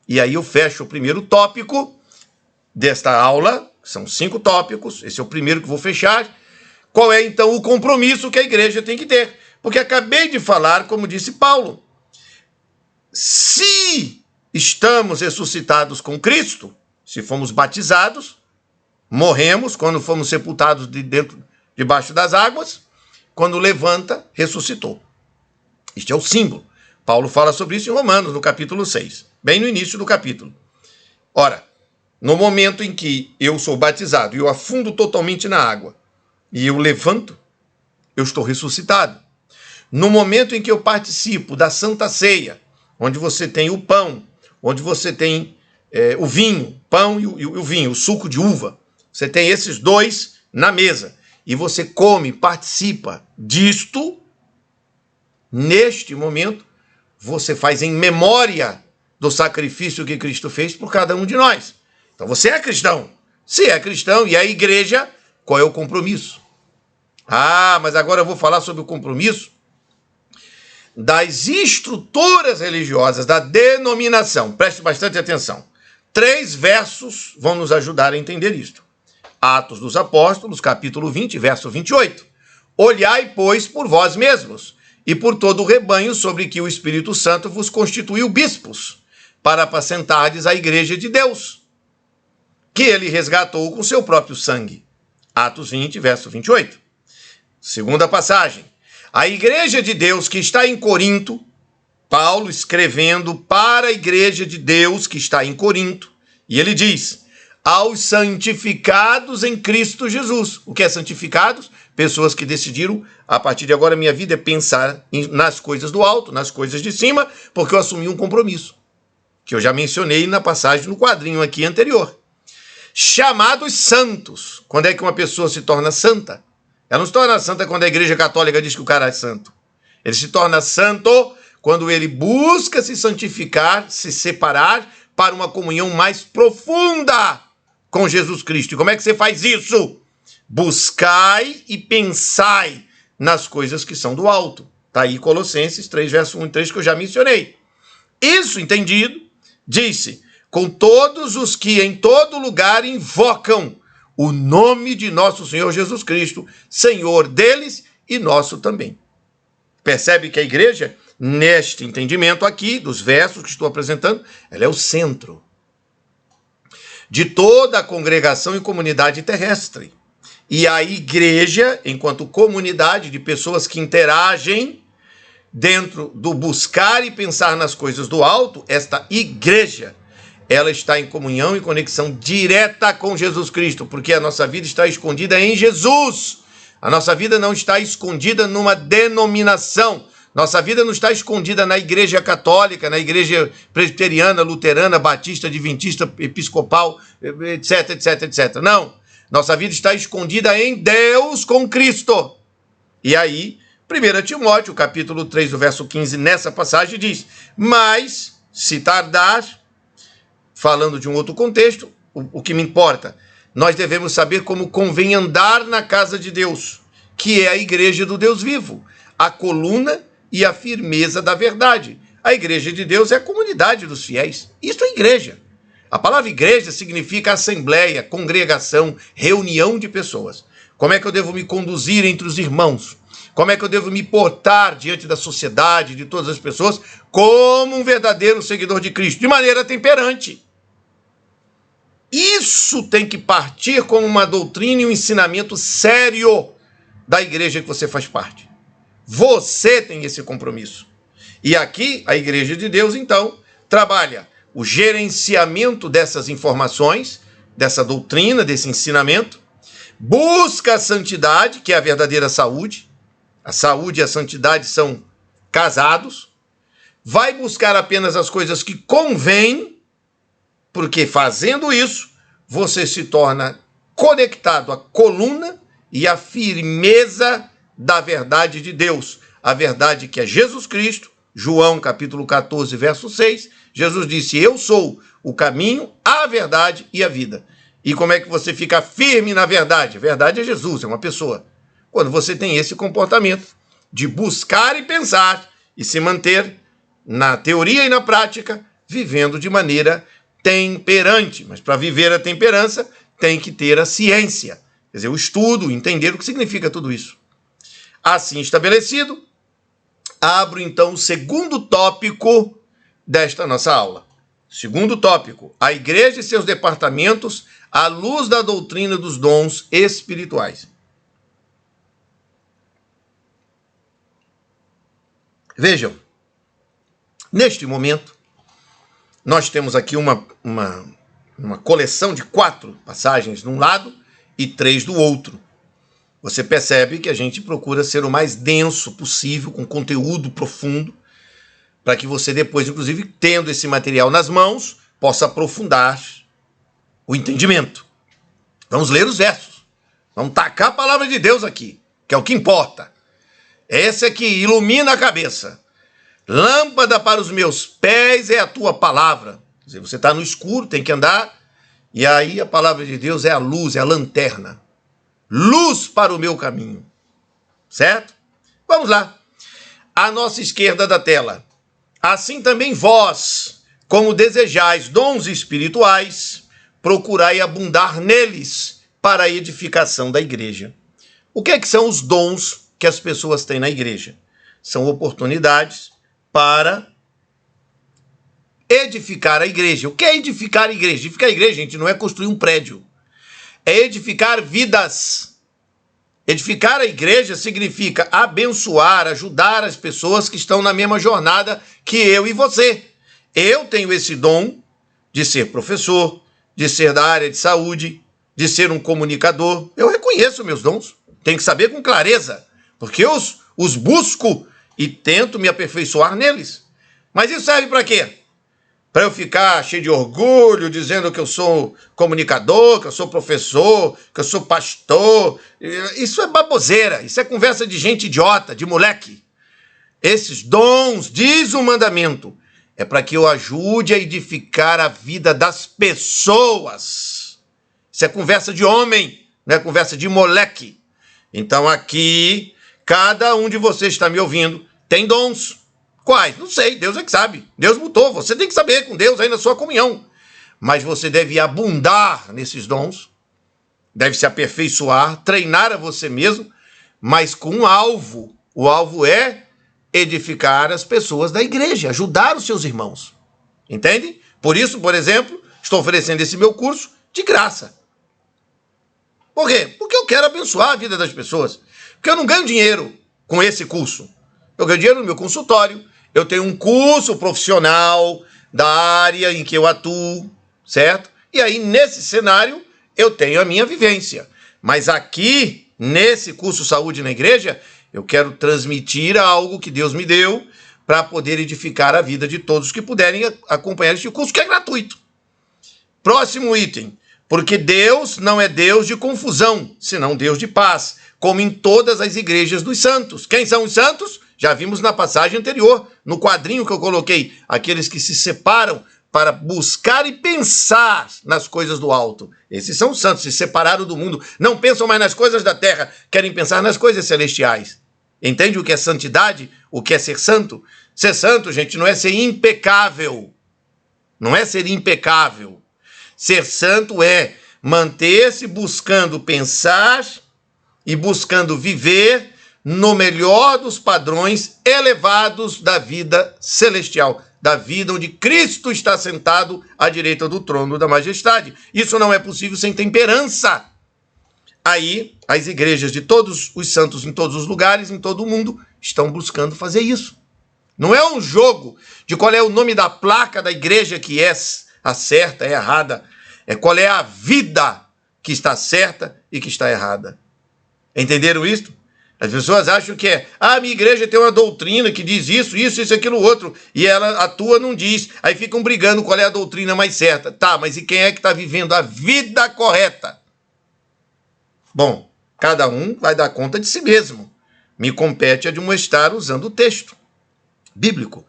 e aí eu fecho o primeiro tópico desta aula, são 5 tópicos, esse é o primeiro que vou fechar. Qual é então o compromisso que a igreja tem que ter? Porque acabei de falar, como disse Paulo, se estamos ressuscitados com Cristo, se fomos batizados, morremos quando fomos sepultados debaixo das águas, quando levanta, ressuscitou. Este é o símbolo. Paulo fala sobre isso em Romanos, no capítulo 6, bem no início do capítulo. Ora, no momento em que eu sou batizado e eu afundo totalmente na água e eu levanto, eu estou ressuscitado. No momento em que eu participo da Santa Ceia, onde você tem o pão, onde você tem o vinho, pão e o vinho, o suco de uva, você tem esses dois na mesa, e você come, participa disto, neste momento, você faz em memória do sacrifício que Cristo fez por cada um de nós. Então você é cristão. Se é cristão e a igreja, qual é o compromisso? Mas agora eu vou falar sobre o compromisso das estruturas religiosas, da denominação. Preste bastante atenção. 3 versos vão nos ajudar a entender isto. Atos dos Apóstolos, capítulo 20, verso 28. Olhai, pois, por vós mesmos, e por todo o rebanho sobre que o Espírito Santo vos constituiu bispos, para apacentardes a igreja de Deus, que ele resgatou com seu próprio sangue. Atos 20, verso 28. Segunda passagem. A igreja de Deus que está em Corinto, Paulo escrevendo para a igreja de Deus que está em Corinto, e ele diz: aos santificados em Cristo Jesus. O que é santificados? Pessoas que decidiram, a partir de agora minha vida é pensar nas coisas do alto, nas coisas de cima, porque eu assumi um compromisso, que eu já mencionei na passagem, no quadrinho aqui anterior. Chamados santos. Quando é que uma pessoa se torna santa? Ela não se torna santa quando a igreja católica diz que o cara é santo. Ele se torna santo quando ele busca se santificar, se separar para uma comunhão mais profunda com Jesus Cristo. E como é que você faz isso? Buscai e pensai nas coisas que são do alto. Está aí Colossenses 3, verso 1 e 3, que eu já mencionei. Isso, entendido, disse: com todos os que em todo lugar invocam o nome de nosso Senhor Jesus Cristo, Senhor deles e nosso também. Percebe que a igreja, neste entendimento aqui, dos versos que estou apresentando, ela é o centro de toda a congregação e comunidade terrestre. E a igreja, enquanto comunidade de pessoas que interagem dentro do buscar e pensar nas coisas do alto, esta igreja, ela está em comunhão e conexão direta com Jesus Cristo, porque a nossa vida está escondida em Jesus. A nossa vida não está escondida numa denominação, Nossa vida não está escondida na igreja católica, na igreja presbiteriana, luterana, batista, adventista, episcopal, etc, etc, etc. Não. Nossa vida está escondida em Deus com Cristo. E aí, 1 Timóteo, capítulo 3, o verso 15, nessa passagem diz: mas, se tardar, falando de um outro contexto, o que me importa, nós devemos saber como convém andar na casa de Deus, que é a igreja do Deus vivo, a coluna e a firmeza da verdade. A igreja de Deus é a comunidade dos fiéis. Isso é igreja. A palavra igreja significa assembleia, congregação, reunião de pessoas. Como é que eu devo me conduzir entre os irmãos? Como é que eu devo me portar diante da sociedade, de todas as pessoas, como um verdadeiro seguidor de Cristo, de maneira temperante. Isso tem que partir como uma doutrina e um ensinamento sério da igreja que você faz parte. Você tem esse compromisso. E aqui, a igreja de Deus, então, trabalha o gerenciamento dessas informações, dessa doutrina, desse ensinamento, busca a santidade, que é a verdadeira saúde. A saúde e a santidade são casados. Vai buscar apenas as coisas que convêm, porque fazendo isso, você se torna conectado à coluna e à firmeza da verdade de Deus. A verdade que é Jesus Cristo. João capítulo 14, verso 6, Jesus disse: eu sou o caminho, a verdade e a vida. E como é que você fica firme na verdade? A verdade é Jesus, é uma pessoa. Quando você tem esse comportamento de buscar e pensar e se manter na teoria e na prática, vivendo de maneira temperante. Mas para viver a temperança, tem que ter a ciência, quer dizer, o estudo, entender o que significa tudo isso. Assim estabelecido, abro então o segundo tópico desta nossa aula. Segundo tópico: a igreja e seus departamentos à luz da doutrina dos dons espirituais. Vejam, neste momento, nós temos aqui uma coleção de 4 passagens de um lado e 3 do outro. Você percebe que a gente procura ser o mais denso possível, com conteúdo profundo, para que você depois, inclusive, tendo esse material nas mãos, possa aprofundar o entendimento. Vamos ler os versos. Vamos tacar a palavra de Deus aqui, que é o que importa. Esse é que ilumina a cabeça. Lâmpada para os meus pés é a tua palavra. Quer dizer, você está no escuro, tem que andar, e aí a palavra de Deus é a luz, é a lanterna. Luz para o meu caminho. Certo? Vamos lá. À nossa esquerda da tela. Assim também vós, como desejais dons espirituais, procurai abundar neles para a edificação da igreja. O que são os dons que as pessoas têm na igreja? São oportunidades para edificar a igreja. O que é edificar a igreja? Edificar a igreja, gente, não é construir um prédio. É edificar vidas. Edificar a igreja significa abençoar, ajudar as pessoas que estão na mesma jornada que eu e você. Eu tenho esse dom de ser professor, de ser da área de saúde, de ser um comunicador. Eu reconheço meus dons. Tenho que saber com clareza, porque eu os busco e tento me aperfeiçoar neles. Mas isso serve para quê? Para eu ficar cheio de orgulho, dizendo que eu sou comunicador, que eu sou professor, que eu sou pastor. Isso é baboseira, isso é conversa de gente idiota, de moleque. Esses dons, diz o mandamento, é para que eu ajude a edificar a vida das pessoas. Isso é conversa de homem, não é conversa de moleque. Então aqui, cada um de vocês está me ouvindo, tem dons. Quais? Não sei, Deus é que sabe. Deus botou, você tem que saber com Deus aí na sua comunhão. Mas você deve abundar nesses dons, deve se aperfeiçoar, treinar a você mesmo, mas com um alvo. O alvo é edificar as pessoas da igreja, ajudar os seus irmãos. Entende? Por isso, por exemplo, estou oferecendo esse meu curso de graça. Por quê? Porque eu quero abençoar a vida das pessoas. Porque eu não ganho dinheiro com esse curso. Eu ganho dinheiro no meu consultório. Eu tenho um curso profissional da área em que eu atuo, certo? E aí, nesse cenário, eu tenho a minha vivência. Mas aqui, nesse curso Saúde na Igreja, Eu quero transmitir algo que Deus me deu para poder edificar a vida de todos que puderem acompanhar este curso, que é gratuito. Próximo item. Porque Deus não é Deus de confusão, senão Deus de paz, como em todas as igrejas dos santos. Quem são os santos? Já vimos na passagem anterior, no quadrinho que eu coloquei, aqueles que se separam para buscar e pensar nas coisas do alto. Esses são os santos, se separaram do mundo, não pensam mais nas coisas da terra, querem pensar nas coisas celestiais. Entende o que é santidade? O que é ser santo? Ser santo, gente, não é ser impecável. Não é ser impecável. Ser santo é manter-se buscando pensar e buscando viver no melhor dos padrões elevados da vida celestial, da vida onde Cristo está sentado à direita do trono da majestade. Isso não é possível sem temperança. Aí, as igrejas de todos os santos em todos os lugares, em todo o mundo, estão buscando fazer isso. Não é um jogo de qual é o nome da placa da igreja que é a certa, é errada. É qual é a vida que está certa e que está errada. Entenderam isso? As pessoas acham que a minha igreja tem uma doutrina que diz isso, aquilo, outro, e ela, a tua não diz. Aí ficam brigando qual é a doutrina mais certa. Tá, mas e quem é que está vivendo a vida correta? Bom, cada um vai dar conta de si mesmo. Me compete admoestar usando o texto bíblico.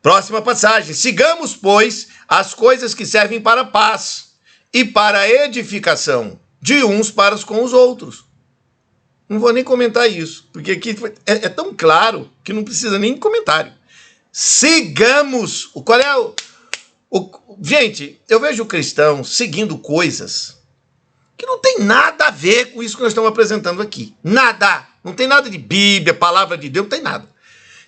Próxima passagem. Sigamos, pois, as coisas que servem para a paz e para a edificação de uns para com os outros. Não vou nem comentar isso, porque aqui é tão claro que não precisa nem de comentário. Sigamos. Qual é Gente, eu vejo cristãos seguindo coisas que não tem nada a ver com isso que nós estamos apresentando aqui. Nada. Não tem nada de Bíblia, palavra de Deus, não tem nada.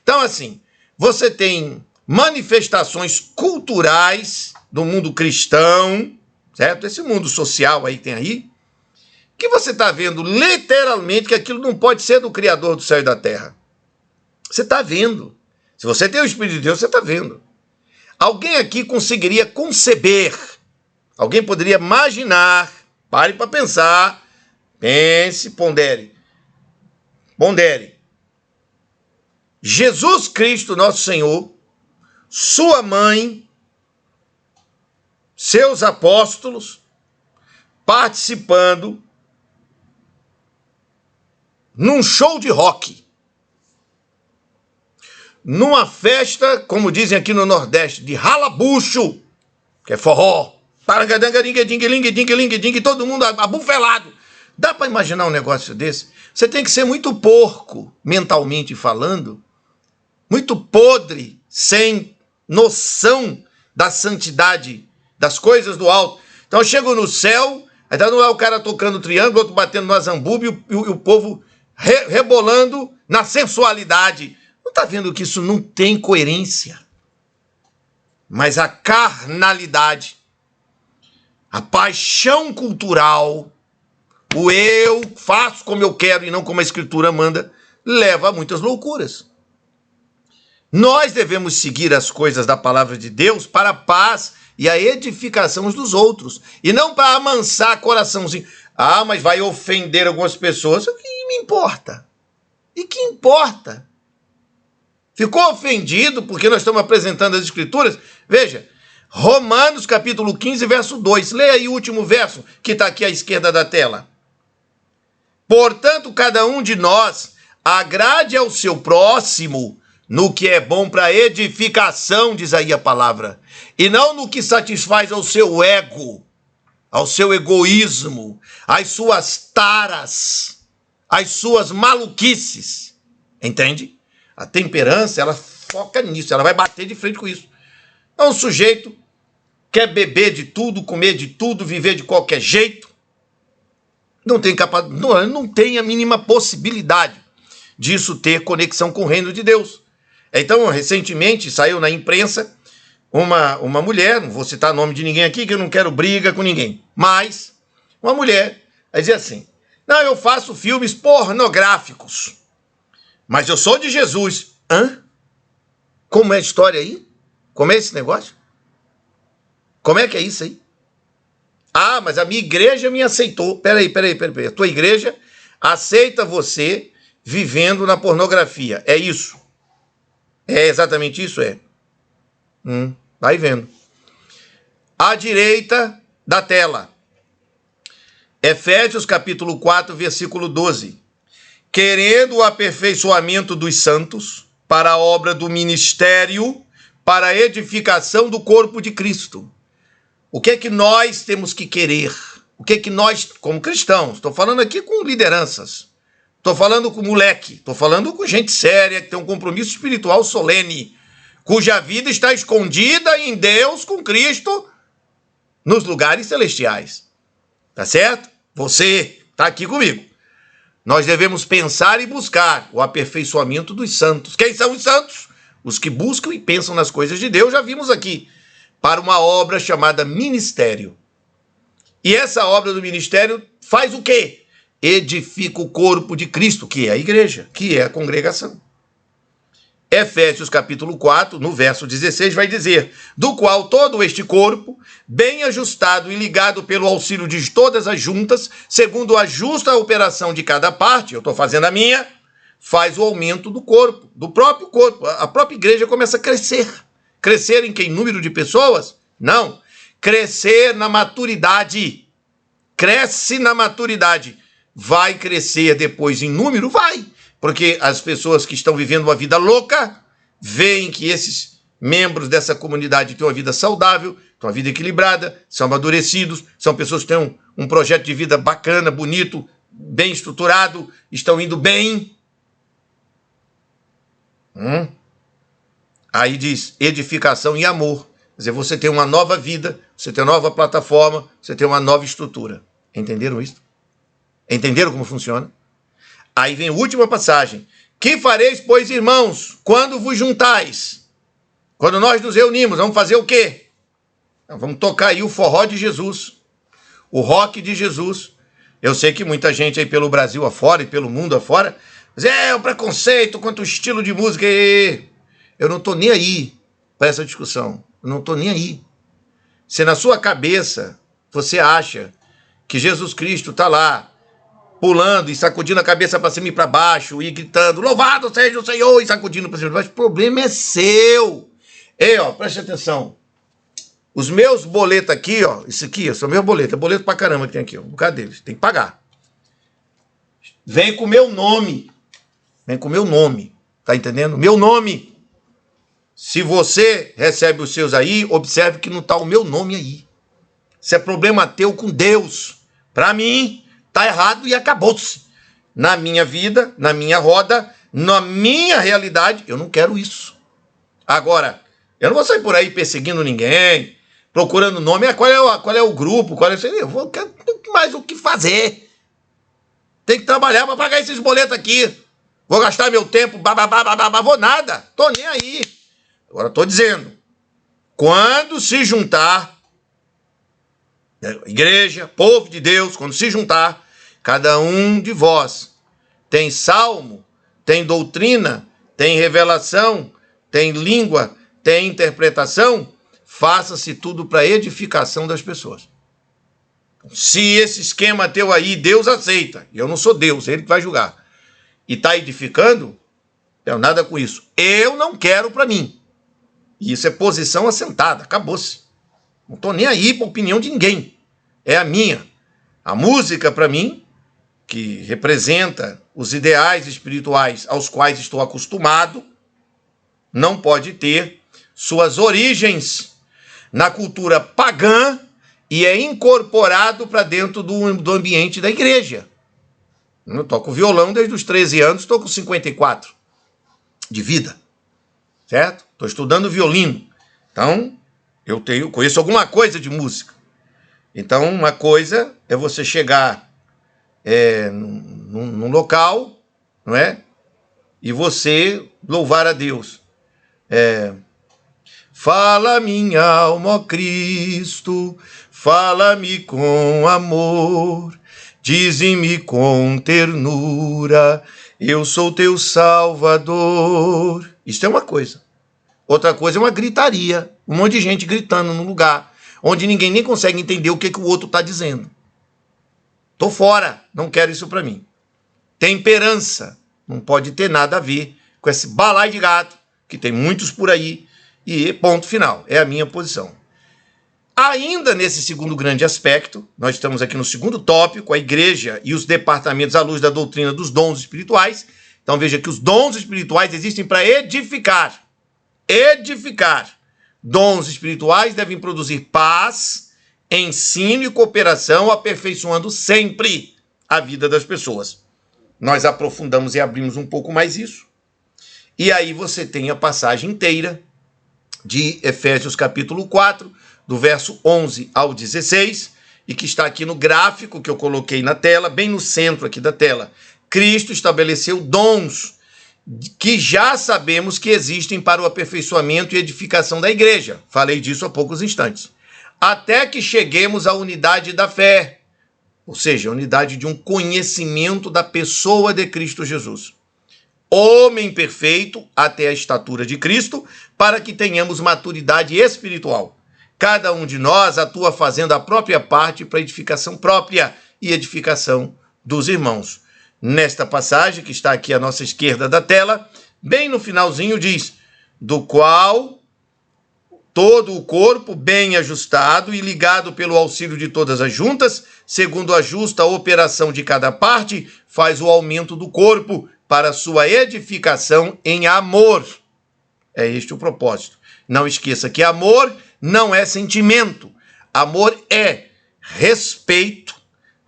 Então, assim, você tem manifestações culturais do mundo cristão, certo? Esse mundo social aí tem aí, que você está vendo literalmente que aquilo não pode ser do Criador do céu e da terra. Você está vendo. Se você tem o Espírito de Deus, você está vendo. Alguém aqui conseguiria conceber, alguém poderia imaginar, pare para pensar, pense, pondere. Jesus Cristo, nosso Senhor, sua mãe, seus apóstolos, participando num show de rock, numa festa, como dizem aqui no Nordeste, de ralabucho, que é forró, todo mundo abufelado. Dá para imaginar um negócio desse? Você tem que ser muito porco, mentalmente falando, muito podre, sem noção da santidade, das coisas do alto. Então eu chego no céu, aí tá lá o cara tocando triângulo, outro batendo no azambuba e o povo rebolando na sensualidade. Não está vendo que isso não tem coerência? Mas a carnalidade, a paixão cultural, o eu faço como eu quero e não como a Escritura manda, leva a muitas loucuras. Nós devemos seguir as coisas da palavra de Deus para a paz e a edificação uns dos outros, e não para amansar coraçãozinho. Ah, mas vai ofender algumas pessoas. O que me importa? E que importa? Ficou ofendido porque nós estamos apresentando as Escrituras? Veja, Romanos capítulo 15, verso 2. Leia aí o último verso que está aqui à esquerda da tela. Portanto, cada um de nós agrade ao seu próximo no que é bom para edificação, diz aí a palavra, e não no que satisfaz ao seu ego, ao seu egoísmo, às suas taras, às suas maluquices. Entende? A temperança, ela foca nisso, ela vai bater de frente com isso. É um sujeito quer beber de tudo, comer de tudo, viver de qualquer jeito, não tem a mínima possibilidade disso ter conexão com o reino de Deus. Então, recentemente, saiu na imprensa uma mulher, não vou citar o nome de ninguém aqui, que eu não quero briga com ninguém, mas uma mulher vai dizer assim, não, eu faço filmes pornográficos, mas eu sou de Jesus. Hã? Como é a história aí? Como é esse negócio? Como é que é isso aí? Ah, mas a minha igreja me aceitou. Peraí. A tua igreja aceita você vivendo na pornografia. É isso? É exatamente isso? É. Vai vendo. À direita da tela. Efésios capítulo 4, versículo 12. Querendo o aperfeiçoamento dos santos para a obra do ministério, para a edificação do corpo de Cristo. O que é que nós temos que querer? O que é que nós, como cristãos, estou falando aqui com lideranças, estou falando com moleque, estou falando com gente séria, que tem um compromisso espiritual solene, cuja vida está escondida em Deus, com Cristo, nos lugares celestiais. Tá certo? Você está aqui comigo. Nós devemos pensar e buscar o aperfeiçoamento dos santos. Quem são os santos? Os que buscam e pensam nas coisas de Deus, já vimos aqui, para uma obra chamada ministério. E essa obra do ministério faz o quê? Edifica o corpo de Cristo, que é a igreja, que é a congregação. Efésios capítulo 4, no verso 16, vai dizer: do qual todo este corpo, bem ajustado e ligado pelo auxílio de todas as juntas, segundo a justa operação de cada parte, eu estou fazendo a minha, faz o aumento do corpo, do próprio corpo. A própria igreja começa a crescer. Crescer em que? Em número de pessoas? Não. Crescer na maturidade. Cresce na maturidade. Vai crescer depois em número? Vai. Porque as pessoas que estão vivendo uma vida louca veem que esses membros dessa comunidade têm uma vida saudável, têm uma vida equilibrada, são amadurecidos, são pessoas que têm um projeto de vida bacana, bonito, bem estruturado, estão indo bem. Aí diz edificação e amor. Quer dizer, você tem uma nova vida, você tem uma nova plataforma, você tem uma nova estrutura. Entenderam isso? Entenderam como funciona? Aí vem a última passagem. Que fareis, pois, irmãos, quando vos juntais? Quando nós nos reunimos, vamos fazer o quê? Vamos tocar aí o forró de Jesus, o rock de Jesus. Eu sei que muita gente aí pelo Brasil afora e pelo mundo afora, mas o preconceito quanto ao estilo de música. Eu não estou nem aí para essa discussão. Eu não estou nem aí. Se na sua cabeça você acha que Jesus Cristo está lá, pulando e sacudindo a cabeça para cima e para baixo, e gritando, louvado seja o Senhor, e sacudindo para cima e para baixo, o problema é seu. Preste atenção. Os meus boletos aqui, isso aqui, são meus boletos, é boleto pra caramba que tem aqui, um bocado deles, tem que pagar. Vem com o meu nome. Vem com o meu nome. Tá entendendo? Meu nome. Se você recebe os seus aí, observe que não está o meu nome aí. Isso é problema teu com Deus. Para mim, tá errado e acabou-se. Na minha vida, na minha roda, na minha realidade, eu não quero isso. Agora, eu não vou sair por aí perseguindo ninguém, procurando nome. Qual é o grupo? Eu vou mais o que fazer. Tem que trabalhar para pagar esses boletos aqui. Vou gastar meu tempo, vou nada. Tô nem aí. Agora estou dizendo, quando se juntar, igreja, povo de Deus, quando se juntar, cada um de vós tem salmo, tem doutrina, tem revelação, tem língua, tem interpretação, faça-se tudo para edificação das pessoas. Se esse esquema teu aí, Deus aceita, eu não sou Deus, ele que vai julgar, e está edificando, não tenho nada com isso. Eu não quero para mim. Isso é posição assentada, acabou-se. Não estou nem aí para a opinião de ninguém. É a minha. A música, para mim, que representa os ideais espirituais aos quais estou acostumado, não pode ter suas origens na cultura pagã e é incorporado para dentro do ambiente da igreja. Eu toco violão desde os 13 anos, estou com 54 de vida. Certo? Estou estudando violino. Então, conheço alguma coisa de música. Então, uma coisa é você chegar num local, não é? E você louvar a Deus. Fala minha alma, ó Cristo, fala-me com amor, dize-me com ternura, eu sou teu Salvador. Isso é uma coisa. Outra coisa é uma gritaria. Um monte de gente gritando num lugar onde ninguém nem consegue entender o que o outro está dizendo. Tô fora. Não quero isso para mim. Temperança. Não pode ter nada a ver com esse balaio de gato, que tem muitos por aí, e ponto final. É a minha posição. Ainda nesse segundo grande aspecto, nós estamos aqui no segundo tópico, a igreja e os departamentos à luz da doutrina dos dons espirituais. Então veja que os dons espirituais existem para edificar. Edificar. Dons espirituais devem produzir paz, ensino e cooperação, aperfeiçoando sempre a vida das pessoas. Nós aprofundamos e abrimos um pouco mais isso. E aí você tem a passagem inteira de Efésios capítulo 4, do verso 11 ao 16, e que está aqui no gráfico que eu coloquei na tela, bem no centro aqui da tela. Cristo estabeleceu dons que já sabemos que existem para o aperfeiçoamento e edificação da igreja. Falei disso há poucos instantes. Até que cheguemos à unidade da fé, ou seja, a unidade de um conhecimento da pessoa de Cristo Jesus. Homem perfeito até a estatura de Cristo, para que tenhamos maturidade espiritual. Cada um de nós atua fazendo a própria parte para edificação própria e edificação dos irmãos. Nesta passagem, que está aqui à nossa esquerda da tela, bem no finalzinho diz, do qual todo o corpo, bem ajustado e ligado pelo auxílio de todas as juntas, segundo a justa operação de cada parte, faz o aumento do corpo para sua edificação em amor. É este o propósito. Não esqueça que amor não é sentimento. Amor é respeito,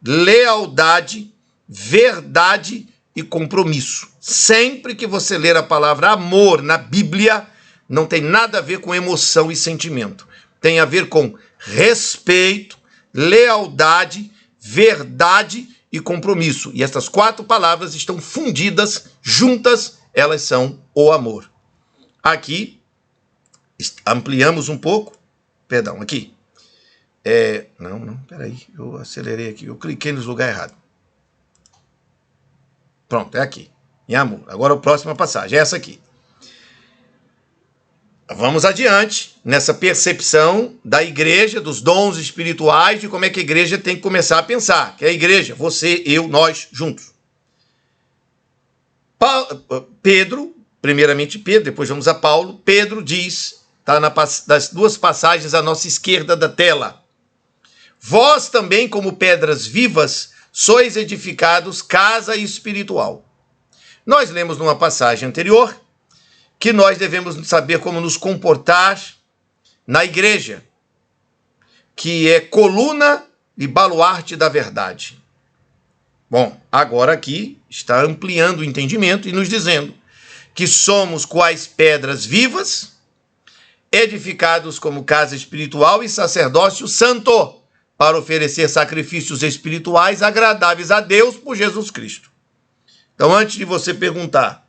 lealdade, verdade e compromisso. Sempre que você ler a palavra amor na Bíblia, não tem nada a ver com emoção e sentimento. Tem a ver com respeito, lealdade, verdade e compromisso. E essas 4 palavras estão fundidas, juntas, elas são o amor. Aqui, ampliamos um pouco. Perdão, aqui. Peraí, eu acelerei aqui, eu cliquei no lugar errado. Pronto, é aqui, em amor. Agora a próxima passagem, é essa aqui. Vamos adiante nessa percepção da igreja, dos dons espirituais, de como é que a igreja tem que começar a pensar. Que é a igreja, você, eu, nós, juntos. Pedro, primeiramente Pedro, depois vamos a Paulo. Pedro diz, está das 2 passagens à nossa esquerda da tela. Vós também, como pedras vivas, sois edificados casa espiritual. Nós lemos numa passagem anterior que nós devemos saber como nos comportar na igreja, que é coluna e baluarte da verdade. Bom, agora aqui está ampliando o entendimento e nos dizendo que somos quais pedras vivas, edificados como casa espiritual e sacerdócio santo, para oferecer sacrifícios espirituais agradáveis a Deus por Jesus Cristo. Então, antes de você perguntar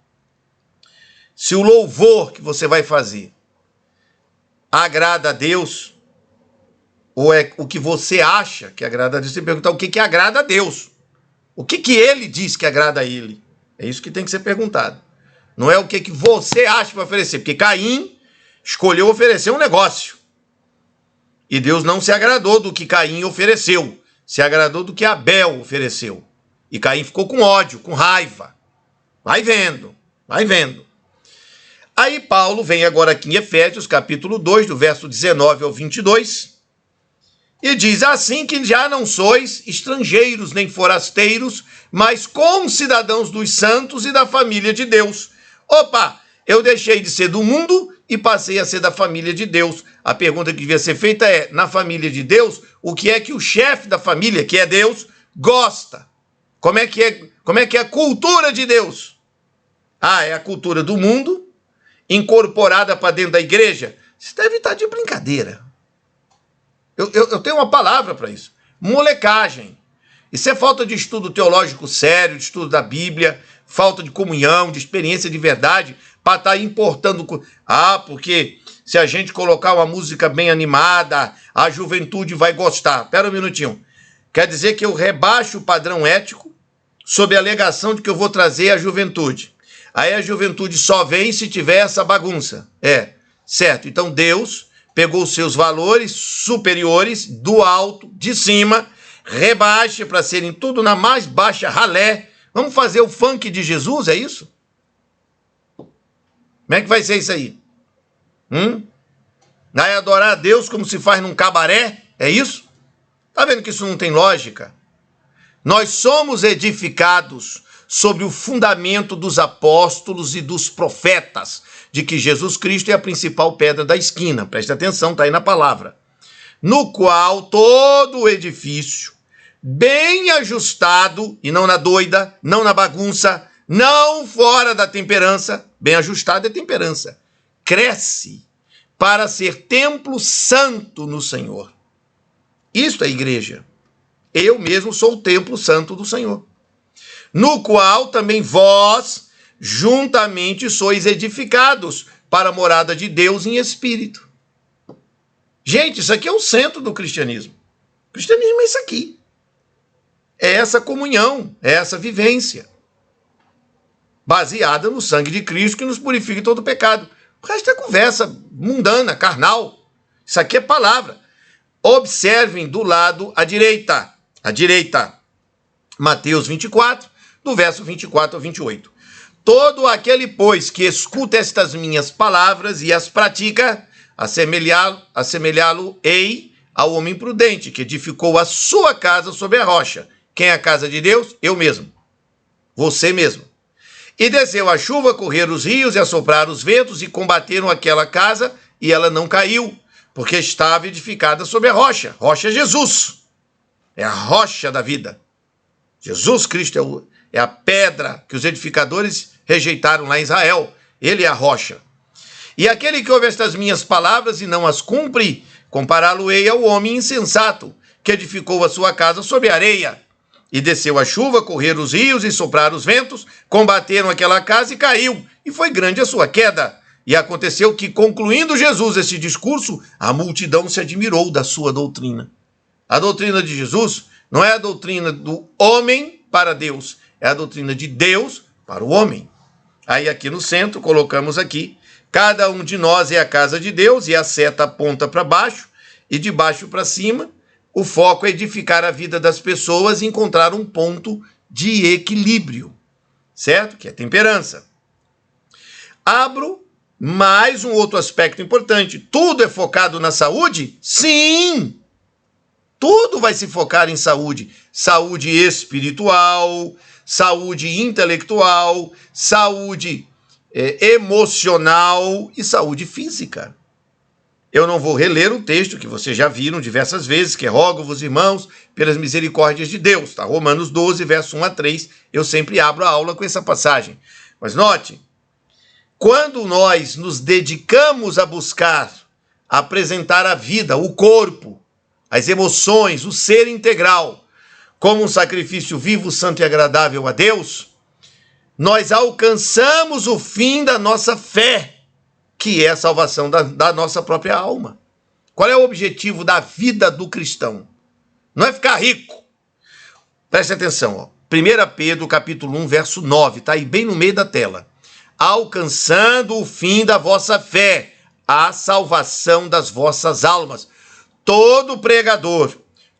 se o louvor que você vai fazer agrada a Deus, ou é o que você acha que agrada a Deus, você perguntar o que agrada a Deus. O que ele diz que agrada a ele? É isso que tem que ser perguntado. Não é o que você acha para oferecer, porque Caim escolheu oferecer um negócio. E Deus não se agradou do que Caim ofereceu, se agradou do que Abel ofereceu. E Caim ficou com ódio, com raiva. Vai vendo, vai vendo. Aí Paulo vem agora aqui em Efésios, capítulo 2, do verso 19 ao 22, e diz, assim que já não sois estrangeiros nem forasteiros, mas concidadãos dos santos e da família de Deus. Opa, eu deixei de ser do mundo e passei a ser da família de Deus. A pergunta que devia ser feita é, na família de Deus, o que é que o chefe da família, que é Deus, gosta? Como é que é a cultura de Deus? É a cultura do mundo, incorporada para dentro da igreja? Você deve estar de brincadeira. Eu tenho uma palavra para isso. Molecagem. Isso é falta de estudo teológico sério, de estudo da Bíblia, falta de comunhão, de experiência de verdade, para estar importando... porque se a gente colocar uma música bem animada, a juventude vai gostar. Espera um minutinho. Quer dizer que eu rebaixo o padrão ético sob a alegação de que eu vou trazer a juventude. Aí a juventude só vem se tiver essa bagunça. Certo. Então Deus pegou os seus valores superiores, do alto, de cima, rebaixa para serem tudo na mais baixa ralé, Vamos fazer o funk de Jesus, é isso? Como é que vai ser isso aí? Vai adorar a Deus como se faz num cabaré? É isso? Tá vendo que isso não tem lógica? Nós somos edificados sobre o fundamento dos apóstolos e dos profetas, de que Jesus Cristo é a principal pedra da esquina. Preste atenção, está aí na palavra. No qual todo o edifício, bem ajustado, e não na doida, não na bagunça, não fora da temperança, bem ajustado é temperança, cresce para ser templo santo no Senhor. Isto é igreja. Eu mesmo sou o templo santo do Senhor. No qual também vós, juntamente, sois edificados para a morada de Deus em espírito. Gente, isso aqui é o centro do cristianismo. O cristianismo é isso aqui. É essa comunhão, é essa vivência, baseada no sangue de Cristo que nos purifica de todo pecado. O resto é conversa mundana, carnal. Isso aqui é palavra. Observem do lado à direita. À direita, Mateus 24, do verso 24 ao 28. Todo aquele, pois, que escuta estas minhas palavras e as pratica, assemelhá-lo-ei ao homem prudente, que edificou a sua casa sobre a rocha. Quem é a casa de Deus? Eu mesmo. Você mesmo. E desceu a chuva, correram os rios e assopraram os ventos e combateram aquela casa e ela não caiu, porque estava edificada sobre a rocha. Rocha é Jesus. É a rocha da vida. Jesus Cristo é a pedra que os edificadores rejeitaram lá em Israel. Ele é a rocha. E aquele que ouve estas minhas palavras e não as cumpre, compará-lo-ei ao homem insensato, que edificou a sua casa sobre areia. E desceu a chuva, correram os rios e sopraram os ventos, combateram aquela casa e caiu, e foi grande a sua queda. E aconteceu que, concluindo Jesus esse discurso, a multidão se admirou da sua doutrina. A doutrina de Jesus não é a doutrina do homem para Deus, é a doutrina de Deus para o homem. Aí aqui no centro, colocamos aqui, cada um de nós é a casa de Deus e a seta aponta para baixo e de baixo para cima. O foco é edificar a vida das pessoas e encontrar um ponto de equilíbrio, certo? Que é temperança. Abro mais um outro aspecto importante. Tudo é focado na saúde? Sim! Tudo vai se focar em saúde. Saúde espiritual, saúde intelectual, saúde emocional e saúde física. Eu não vou reler o texto que vocês já viram diversas vezes, que é rogo-vos, irmãos, pelas misericórdias de Deus. Tá? Romanos 12, verso 1 a 3. Eu sempre abro a aula com essa passagem. Mas note, quando nós nos dedicamos a buscar, a apresentar a vida, o corpo, as emoções, o ser integral, como um sacrifício vivo, santo e agradável a Deus, nós alcançamos o fim da nossa fé, que é a salvação da nossa própria alma. Qual é o objetivo da vida do cristão? Não é ficar rico. Preste atenção, ó. 1 Pedro, capítulo 1, verso 9, está aí bem no meio da tela. Alcançando o fim da vossa fé, a salvação das vossas almas. Todo pregador,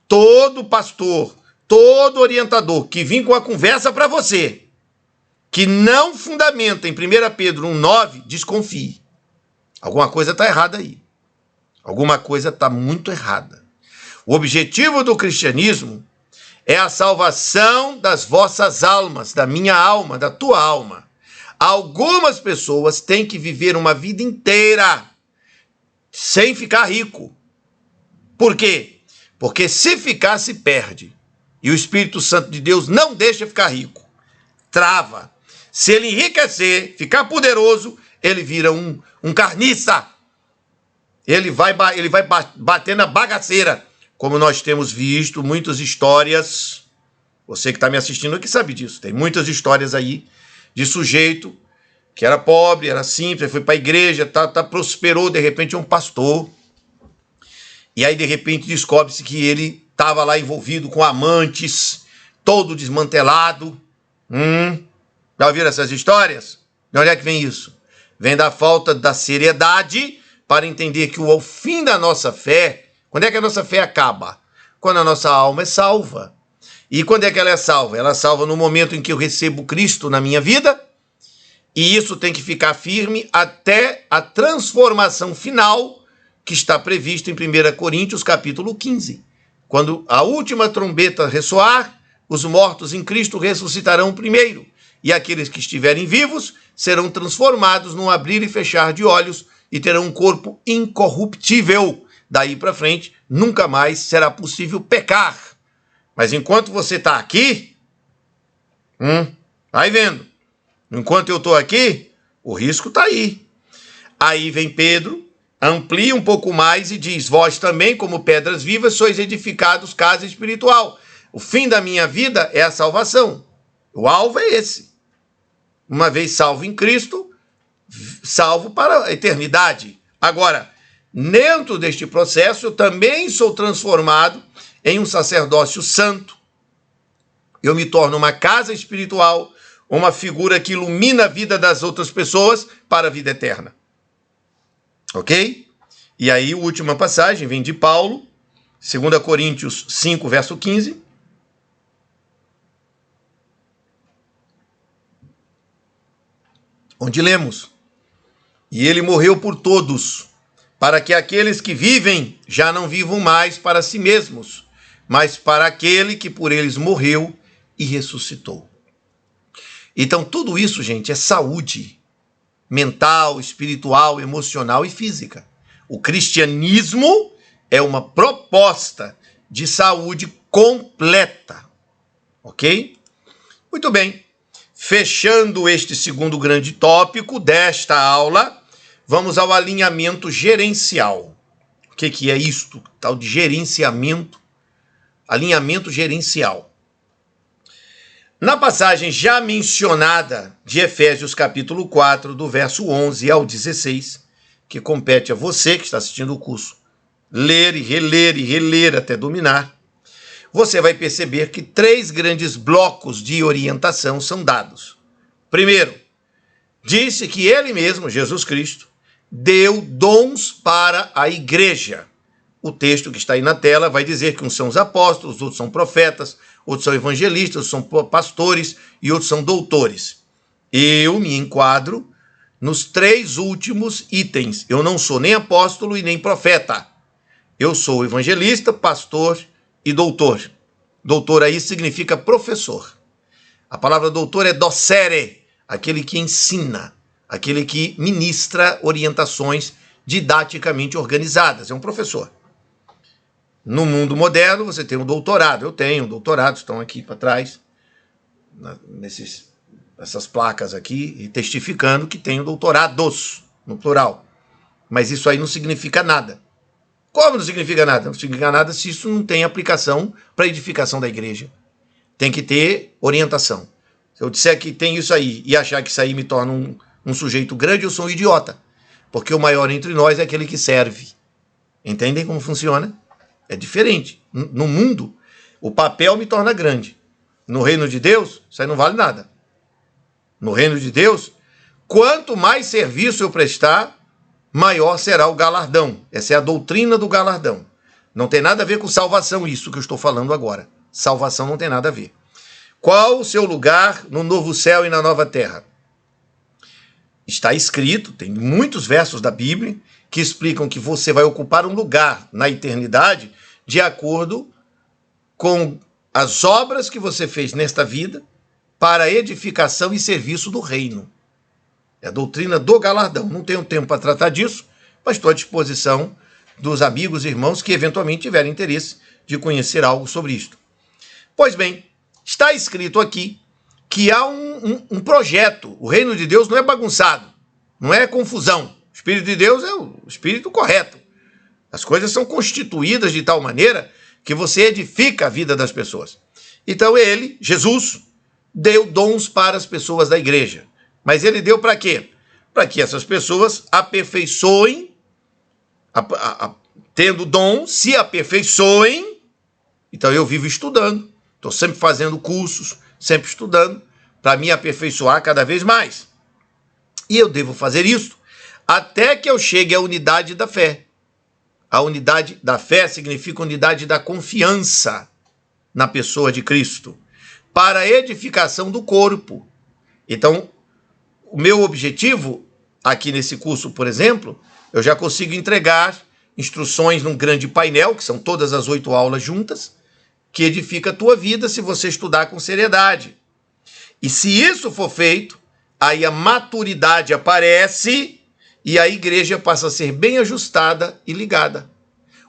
todo pastor, todo orientador que vem com a conversa para você, que não fundamenta em 1 Pedro 1,9, desconfie. Alguma coisa está errada aí. Alguma coisa está muito errada. O objetivo do cristianismo é a salvação das vossas almas, da minha alma, da tua alma. Algumas pessoas têm que viver uma vida inteira sem ficar rico. Por quê? Porque se ficar, se perde. E o Espírito Santo de Deus não deixa ficar rico. Trava. Se ele enriquecer, ficar poderoso, ele vira um carniça. Ele vai bater na bagaceira. Como nós temos visto muitas histórias. Você que está me assistindo aqui sabe disso. Tem muitas histórias aí de sujeito que era pobre, era simples, foi para a igreja, prosperou, de repente é um pastor. E aí, de repente, descobre-se que ele estava lá envolvido com amantes, todo desmantelado. Já ouviram essas histórias? De onde é que vem isso? Vem da falta da seriedade para entender que o fim da nossa fé, quando é que a nossa fé acaba? Quando a nossa alma é salva. E quando é que ela é salva? Ela é salva no momento em que eu recebo Cristo na minha vida, e isso tem que ficar firme até a transformação final que está prevista em 1 Coríntios capítulo 15. Quando a última trombeta ressoar, os mortos em Cristo ressuscitarão primeiro, e aqueles que estiverem vivos serão transformados num abrir e fechar de olhos e terão um corpo incorruptível. Daí para frente, nunca mais será possível pecar. Mas enquanto você está aqui, vai vendo. Enquanto eu estou aqui, o risco está aí. Aí vem Pedro, amplia um pouco mais e diz: vós também, como pedras vivas, sois edificados casa espiritual. O fim da minha vida é a salvação. O alvo é esse. Uma vez salvo em Cristo, salvo para a eternidade. Agora, dentro deste processo, eu também sou transformado em um sacerdócio santo. Eu me torno uma casa espiritual, uma figura que ilumina a vida das outras pessoas para a vida eterna. Ok? E aí, a última passagem vem de Paulo, 2 Coríntios 5, verso 15. Onde lemos: e ele morreu por todos, para que aqueles que vivem já não vivam mais para si mesmos, mas para aquele que por eles morreu e ressuscitou. Então, tudo isso, gente, é saúde mental, espiritual, emocional e física. O cristianismo é uma proposta de saúde completa. Ok? Muito bem. Fechando este segundo grande tópico desta aula, vamos ao alinhamento gerencial. O que é isto? Tal de gerenciamento, alinhamento gerencial. Na passagem já mencionada de Efésios capítulo 4, do verso 11 ao 16, que compete a você que está assistindo o curso ler e reler até dominar, você vai perceber que 3 grandes blocos de orientação são dados. Primeiro, disse que ele mesmo, Jesus Cristo, deu dons para a igreja. O texto que está aí na tela vai dizer que uns são os apóstolos, outros são profetas, outros são evangelistas, outros são pastores e outros são doutores. Eu me enquadro nos 3 últimos itens. Eu não sou nem apóstolo e nem profeta. Eu sou evangelista, pastor e doutor. Doutor aí significa professor. A palavra doutor é docere, aquele que ensina, aquele que ministra orientações didaticamente organizadas. É um professor. No mundo moderno, você tem um doutorado. Eu tenho um doutorado, estão aqui para trás, essas placas aqui, testificando que tenho doutorados, no plural. Mas isso aí não significa nada. Como não significa nada? Não significa nada se isso não tem aplicação para a edificação da igreja. Tem que ter orientação. Se eu disser que tem isso aí e achar que isso aí me torna um sujeito grande, eu sou um idiota. Porque o maior entre nós é aquele que serve. Entendem como funciona? É diferente. No mundo, o papel me torna grande. No reino de Deus, isso aí não vale nada. No reino de Deus, quanto mais serviço eu prestar, maior será o galardão. Essa é a doutrina do galardão. Não tem nada a ver com salvação, isso que eu estou falando agora. Salvação não tem nada a ver. Qual o seu lugar no novo céu e na nova terra? Está escrito, tem muitos versos da Bíblia que explicam que você vai ocupar um lugar na eternidade de acordo com as obras que você fez nesta vida para a edificação e serviço do reino. É a doutrina do galardão. Não tenho tempo para tratar disso, mas estou à disposição dos amigos e irmãos que eventualmente tiverem interesse de conhecer algo sobre isto. Pois bem, está escrito aqui que há um projeto. O reino de Deus não é bagunçado, não é confusão. O Espírito de Deus é o Espírito correto. As coisas são constituídas de tal maneira que você edifica a vida das pessoas. Então ele, Jesus, deu dons para as pessoas da igreja. Mas ele deu para quê? Para que essas pessoas aperfeiçoem, tendo dom, se aperfeiçoem. Então eu vivo estudando, estou sempre fazendo cursos, sempre estudando, para me aperfeiçoar cada vez mais. E eu devo fazer isso até que eu chegue à unidade da fé. A unidade da fé significa unidade da confiança. na pessoa de Cristo, para a edificação do corpo. Então, o meu objetivo aqui nesse curso, por exemplo, eu já consigo entregar instruções num grande painel, que são todas as 8 aulas juntas, que edifica a tua vida se você estudar com seriedade. E se isso for feito, aí a maturidade aparece e a igreja passa a ser bem ajustada e ligada.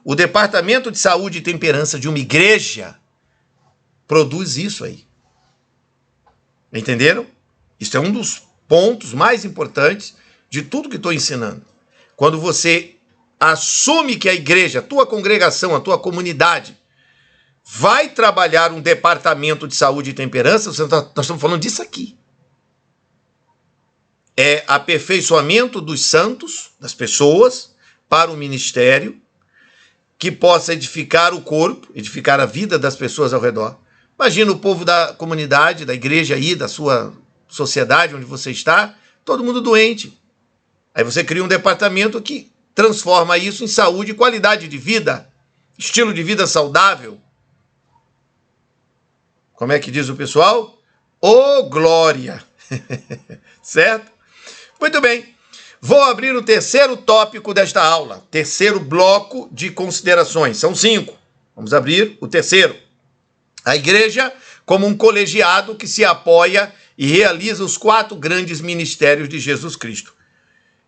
O departamento de saúde e temperança de uma igreja produz isso aí. Entenderam? Isso é um dos pontos mais importantes de tudo que estou ensinando. Quando você assume que a igreja, a tua congregação, a tua comunidade vai trabalhar um departamento de saúde e temperança, nós estamos falando disso aqui. É aperfeiçoamento dos santos, das pessoas, para o ministério, que possa edificar o corpo, edificar a vida das pessoas ao redor. Imagina o povo da comunidade, da igreja aí, da sua sociedade onde você está, todo mundo doente. Aí você cria um departamento que transforma isso em saúde e qualidade de vida, estilo de vida saudável. Como é que diz o pessoal? Ô, glória! Certo? Muito bem. Vou abrir o terceiro tópico desta aula, terceiro bloco de considerações. São 5. Vamos abrir o terceiro. A igreja como um colegiado que se apoia e realiza os 4 grandes ministérios de Jesus Cristo.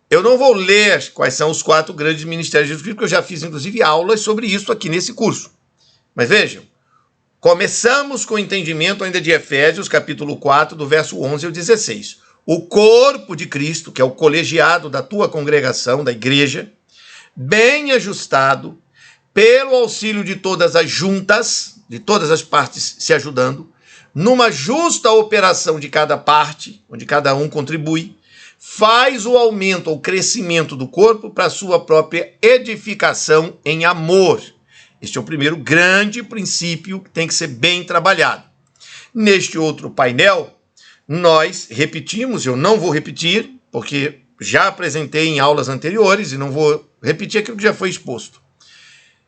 Eu não vou ler quais são os 4 grandes ministérios de Jesus Cristo, porque eu já fiz, inclusive, aulas sobre isso aqui nesse curso. Mas vejam, começamos com o entendimento ainda de Efésios, capítulo 4, do verso 11 ao 16. O corpo de Cristo, que é o colegiado da tua congregação, da igreja, bem ajustado, pelo auxílio de todas as juntas, de todas as partes se ajudando, numa justa operação de cada parte, onde cada um contribui, faz o aumento ou crescimento do corpo para a sua própria edificação em amor. Este é o primeiro grande princípio que tem que ser bem trabalhado. Neste outro painel, nós repetimos, eu não vou repetir, porque já apresentei em aulas anteriores e não vou repetir aquilo que já foi exposto.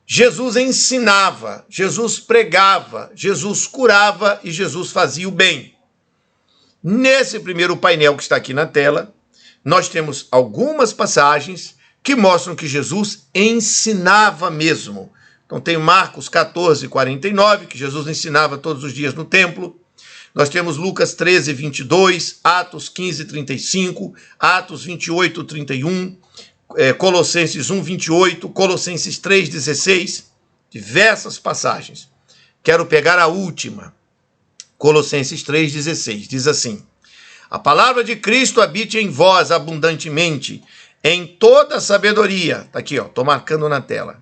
Jesus ensinava, Jesus pregava, Jesus curava e Jesus fazia o bem. Nesse primeiro painel que está aqui na tela, nós temos algumas passagens que mostram que Jesus ensinava mesmo. Então tem Marcos 14, 49, que Jesus ensinava todos os dias no templo. Nós temos Lucas 13, 22, Atos 15, 35, Atos 28, 31, Colossenses 1, 28, Colossenses 3, 16, diversas passagens. Quero pegar a última, Colossenses 3, 16, diz assim: a palavra de Cristo habite em vós abundantemente, em toda sabedoria. Está aqui, ó, estou marcando na tela.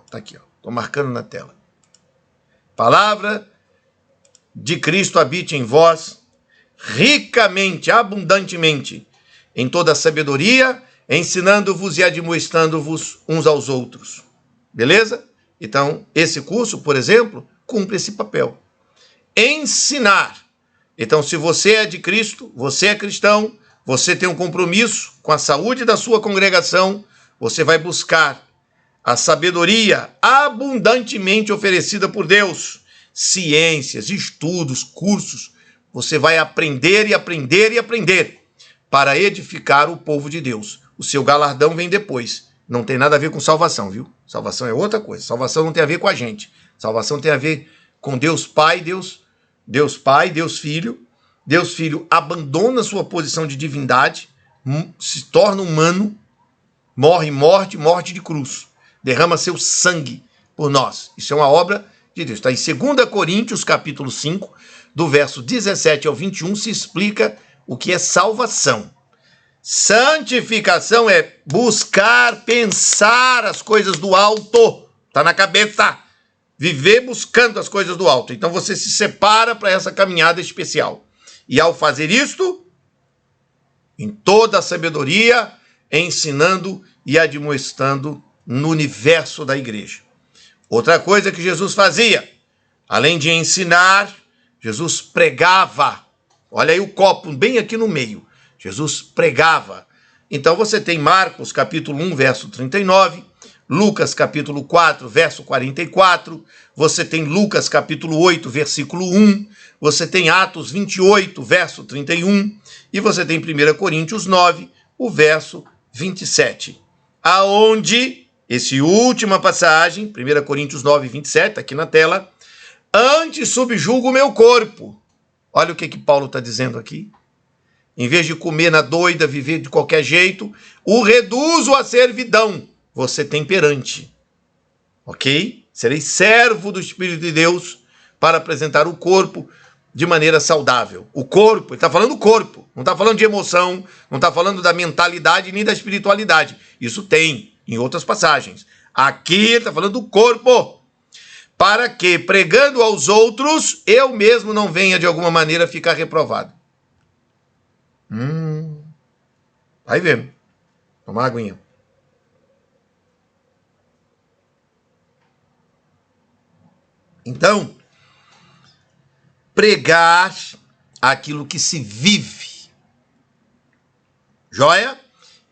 Está aqui, estou marcando na tela. Palavra de Cristo habite em vós, ricamente, abundantemente, em toda sabedoria, ensinando-vos e admoestando-vos uns aos outros. Beleza? Então, esse curso, por exemplo, cumpre esse papel. Ensinar. Então, se você é de Cristo, você é cristão, você tem um compromisso com a saúde da sua congregação, você vai buscar a sabedoria abundantemente oferecida por Deus, ciências, estudos, cursos. Você vai aprender e aprender e aprender para edificar o povo de Deus. O seu galardão vem depois. Não tem nada a ver com salvação, viu? Salvação é outra coisa. Salvação não tem a ver com a gente. Salvação tem a ver com Deus Pai, Deus Pai, Deus Filho. Deus Filho abandona sua posição de divindade, se torna humano, morre morte de cruz. Derrama seu sangue por nós. Isso é uma obra de Deus. Está em 2 Coríntios, capítulo 5, do verso 17 ao 21, se explica o que é salvação. Santificação é buscar, pensar as coisas do alto. Está na cabeça. Viver buscando as coisas do alto. Então você se separa para essa caminhada especial. E ao fazer isto, em toda a sabedoria, ensinando e admoestando no universo da igreja. Outra coisa que Jesus fazia, além de ensinar, Jesus pregava. Olha aí o copo bem aqui no meio. Jesus pregava. Então você tem Marcos capítulo 1, verso 39, Lucas capítulo 4, verso 44, você tem Lucas capítulo 8, versículo 1, você tem Atos 28, verso 31, e você tem 1 Coríntios 9, o verso 27. Aonde, essa última passagem, 1 Coríntios 9, 27, aqui na tela, antes subjugo o meu corpo. Olha o que Paulo está dizendo aqui. Em vez de comer na doida, viver de qualquer jeito, o reduzo à servidão. Você temperante. Ok? Serei servo do Espírito de Deus para apresentar o corpo de maneira saudável. O corpo, ele está falando do corpo. Não está falando de emoção, não está falando da mentalidade nem da espiritualidade. Isso tem em outras passagens. Aqui ele está falando do corpo. Para que, pregando aos outros, eu mesmo não venha de alguma maneira ficar reprovado. Vai vendo. Toma uma aguinha. Então, pregar aquilo que se vive. Joia?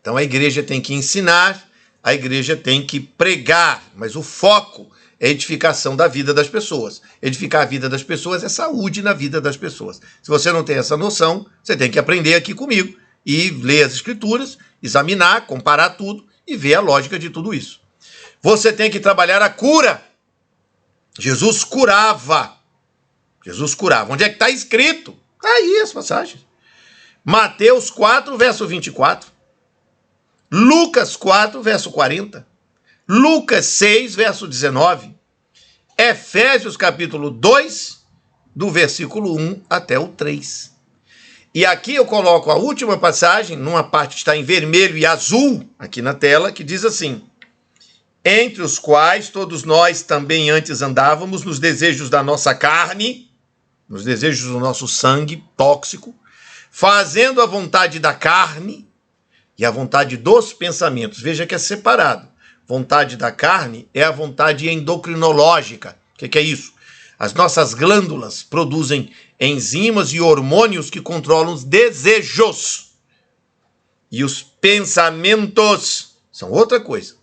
Então a igreja tem que ensinar, a igreja tem que pregar, mas o foco é a edificação da vida das pessoas. Edificar a vida das pessoas é saúde na vida das pessoas. Se você não tem essa noção, você tem que aprender aqui comigo e ler as escrituras, examinar, comparar tudo e ver a lógica de tudo isso. Você tem que trabalhar a cura. Jesus curava. Jesus curava. Onde é que está escrito? Está aí as passagens. Mateus 4, verso 24. Lucas 4, verso 40. Lucas 6, verso 19. Efésios capítulo 2, do versículo 1 até o 3. E aqui eu coloco a última passagem, numa parte que está em vermelho e azul, aqui na tela, que diz assim: entre os quais todos nós também antes andávamos nos desejos da nossa carne, nos desejos do nosso sangue tóxico, fazendo a vontade da carne e a vontade dos pensamentos. Veja que é separado. Vontade da carne é a vontade endocrinológica. O que é isso? As nossas glândulas produzem enzimas e hormônios que controlam os desejos. E os pensamentos são outra coisa.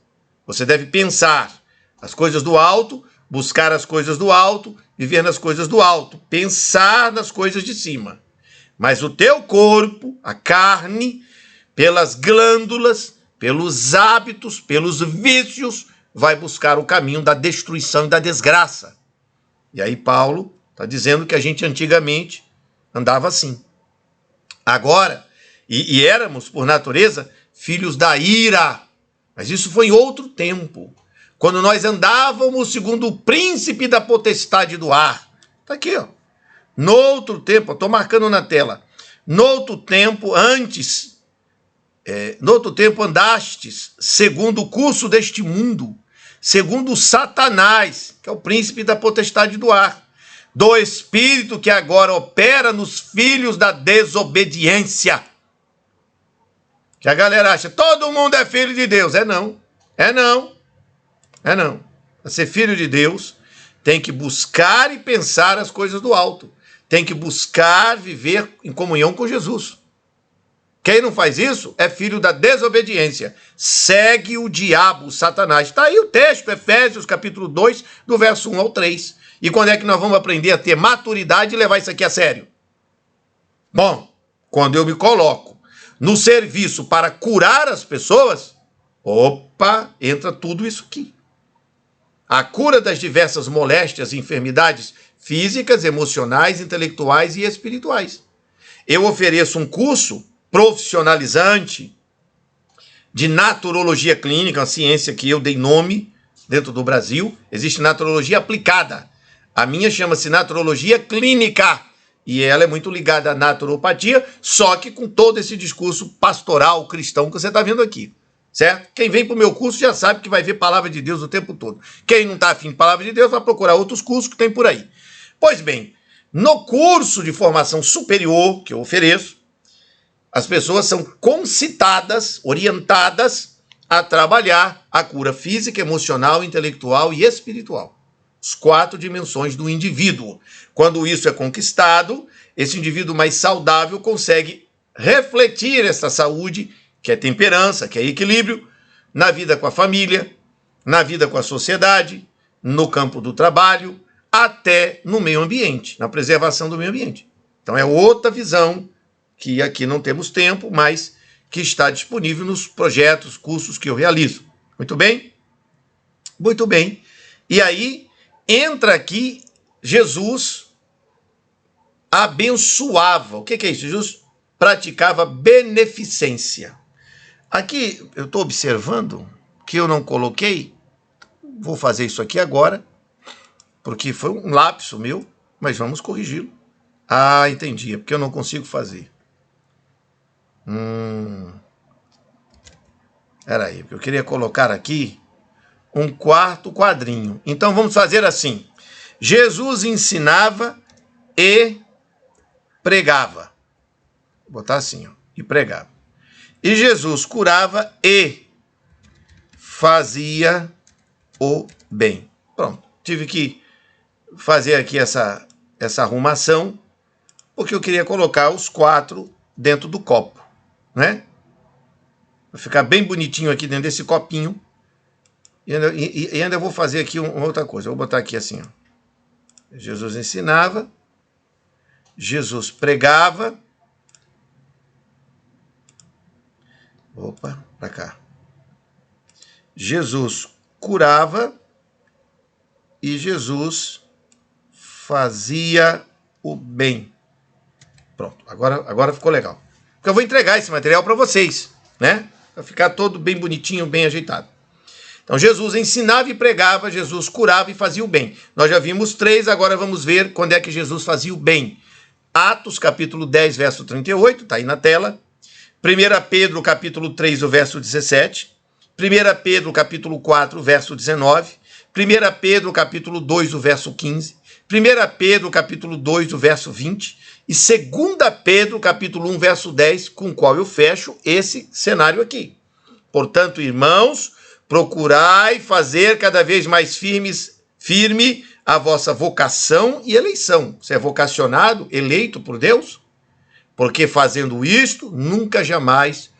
Você deve pensar as coisas do alto, buscar as coisas do alto, viver nas coisas do alto, pensar nas coisas de cima. Mas o teu corpo, a carne, pelas glândulas, pelos hábitos, pelos vícios, vai buscar o caminho da destruição e da desgraça. E aí Paulo está dizendo que a gente antigamente andava assim. Agora, e éramos, por natureza, filhos da ira. Mas isso foi em outro tempo, quando nós andávamos segundo o príncipe da potestade do ar. Está aqui, ó. No outro tempo, estou marcando na tela. No outro tempo andastes segundo o curso deste mundo, segundo Satanás, que é o príncipe da potestade do ar, do espírito que agora opera nos filhos da desobediência. Que a galera acha, todo mundo é filho de Deus. É não. Para ser filho de Deus, tem que buscar e pensar as coisas do alto. Tem que buscar viver em comunhão com Jesus. Quem não faz isso é filho da desobediência. Segue o diabo, Satanás. Está aí o texto, Efésios capítulo 2, do verso 1 ao 3. E quando é que nós vamos aprender a ter maturidade e levar isso aqui a sério? Bom, quando eu me coloco no serviço para curar as pessoas, entra tudo isso aqui. A cura das diversas moléstias e enfermidades físicas, emocionais, intelectuais e espirituais. Eu ofereço um curso profissionalizante de naturologia clínica, uma ciência que eu dei nome dentro do Brasil. Existe naturologia aplicada. A minha chama-se naturologia clínica. E ela é muito ligada à naturopatia, só que com todo esse discurso pastoral cristão que você está vendo aqui, certo? Quem vem para o meu curso já sabe que vai ver palavra de Deus o tempo todo. Quem não está afim de palavra de Deus vai procurar outros cursos que tem por aí. Pois bem, no curso de formação superior que eu ofereço, as pessoas são concitadas, orientadas a trabalhar a cura física, emocional, intelectual e espiritual. As 4 dimensões do indivíduo. Quando isso é conquistado, esse indivíduo mais saudável consegue refletir essa saúde, que é temperança, que é equilíbrio, na vida com a família, na vida com a sociedade, no campo do trabalho, até no meio ambiente, na preservação do meio ambiente. Então é outra visão que aqui não temos tempo, mas que está disponível nos projetos, cursos que eu realizo. Muito bem? Muito bem. E aí entra aqui Jesus abençoava. O que é isso? Jesus praticava beneficência. Aqui eu estou observando que eu não coloquei, vou fazer isso aqui agora, porque foi um lapso meu, mas vamos corrigi-lo. Ah, entendi, é porque eu não consigo fazer. Peraí, porque eu queria colocar aqui um quarto quadrinho. Então vamos fazer assim. Jesus ensinava e pregava. Vou botar assim, ó, e pregava. E Jesus curava e fazia o bem. Pronto, tive que fazer aqui essa arrumação, porque eu queria colocar os 4 dentro do copo, né? Vai ficar bem bonitinho aqui dentro desse copinho. E ainda vou fazer aqui uma outra coisa. Eu vou botar aqui assim, ó. Jesus ensinava, Jesus pregava. Opa, para cá. Jesus curava e Jesus fazia o bem. Pronto, agora ficou legal. Porque eu vou entregar esse material para vocês, né? Vai ficar todo bem bonitinho, bem ajeitado. Então, Jesus ensinava e pregava, Jesus curava e fazia o bem. Nós já vimos 3, agora vamos ver quando é que Jesus fazia o bem. Atos, capítulo 10, verso 38, está aí na tela. 1 Pedro, capítulo 3, o verso 17. 1 Pedro, capítulo 4, verso 19. 1 Pedro, capítulo 2, o verso 15. 1 Pedro, capítulo 2, o verso 20. E 2 Pedro, capítulo 1, verso 10, com o qual eu fecho esse cenário aqui. Portanto, irmãos, procurai fazer cada vez mais firme a vossa vocação e eleição. Você é vocacionado, eleito por Deus? Porque fazendo isto, nunca jamais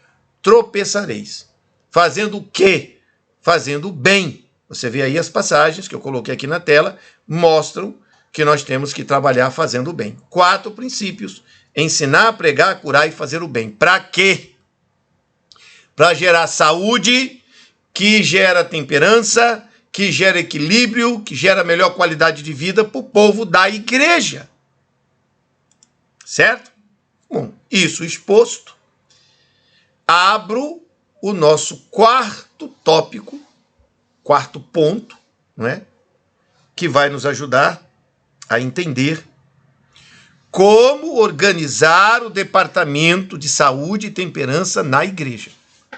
tropeçareis. Fazendo o quê? Fazendo o bem. Você vê aí as passagens que eu coloquei aqui na tela, mostram que nós temos que trabalhar fazendo o bem. 4 princípios: ensinar, pregar, curar e fazer o bem. Para quê? Para gerar saúde, que gera temperança, que gera equilíbrio, que gera melhor qualidade de vida para o povo da igreja. Certo? Bom, isso exposto, abro o nosso quarto tópico, quarto ponto, não é? Que vai nos ajudar a entender como organizar o departamento de saúde e temperança na igreja.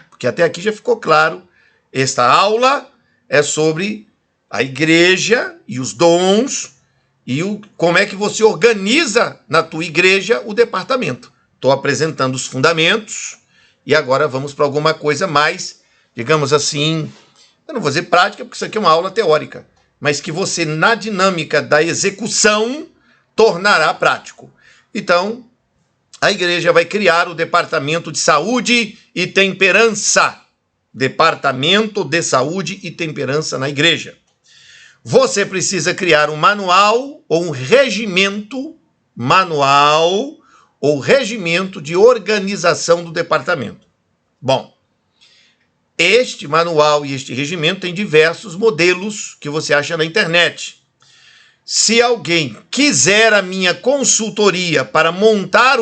Porque até aqui já ficou claro, esta aula é sobre a igreja e os dons e como é que você organiza na tua igreja o departamento. Estou apresentando os fundamentos e agora vamos para alguma coisa mais, digamos assim, eu não vou dizer prática, porque isso aqui é uma aula teórica, mas que você, na dinâmica da execução, tornará prático. Então, a igreja vai criar o Departamento de Saúde e Temperança. Departamento de Saúde e Temperança na igreja. Você precisa criar um manual ou um regimento, de organização do departamento. Bom, este manual e este regimento tem diversos modelos que você acha na internet. Se alguém quiser a minha consultoria para montar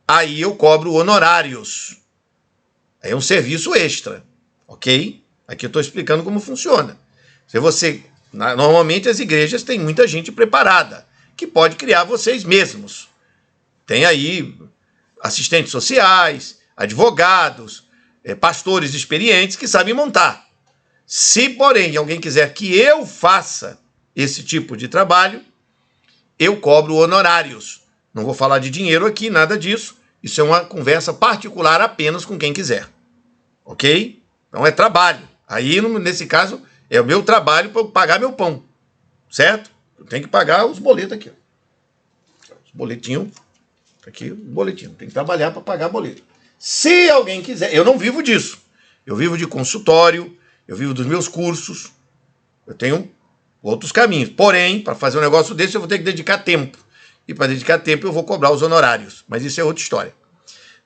aí eu cobro honorários. É um serviço extra, ok? Aqui eu estou explicando como funciona. Normalmente as igrejas têm muita gente preparada, que pode criar vocês mesmos. Tem aí assistentes sociais, advogados, pastores experientes que sabem montar. Se, porém, alguém quiser que eu faça esse tipo de trabalho, eu cobro honorários. Não vou falar de dinheiro aqui, nada disso. Isso é uma conversa particular apenas com quem quiser. Ok? Então é trabalho. Aí, nesse caso, é o meu trabalho para pagar meu pão. Certo? Eu tenho que pagar os boletos aqui. Os boletinhos. Aqui, o boletim. Tem que trabalhar para pagar boleto. Se alguém quiser, eu não vivo disso. Eu vivo de consultório, eu vivo dos meus cursos, eu tenho outros caminhos. Porém, para fazer um negócio desse, eu vou ter que dedicar tempo. E para dedicar tempo, eu vou cobrar os honorários. Mas isso é outra história.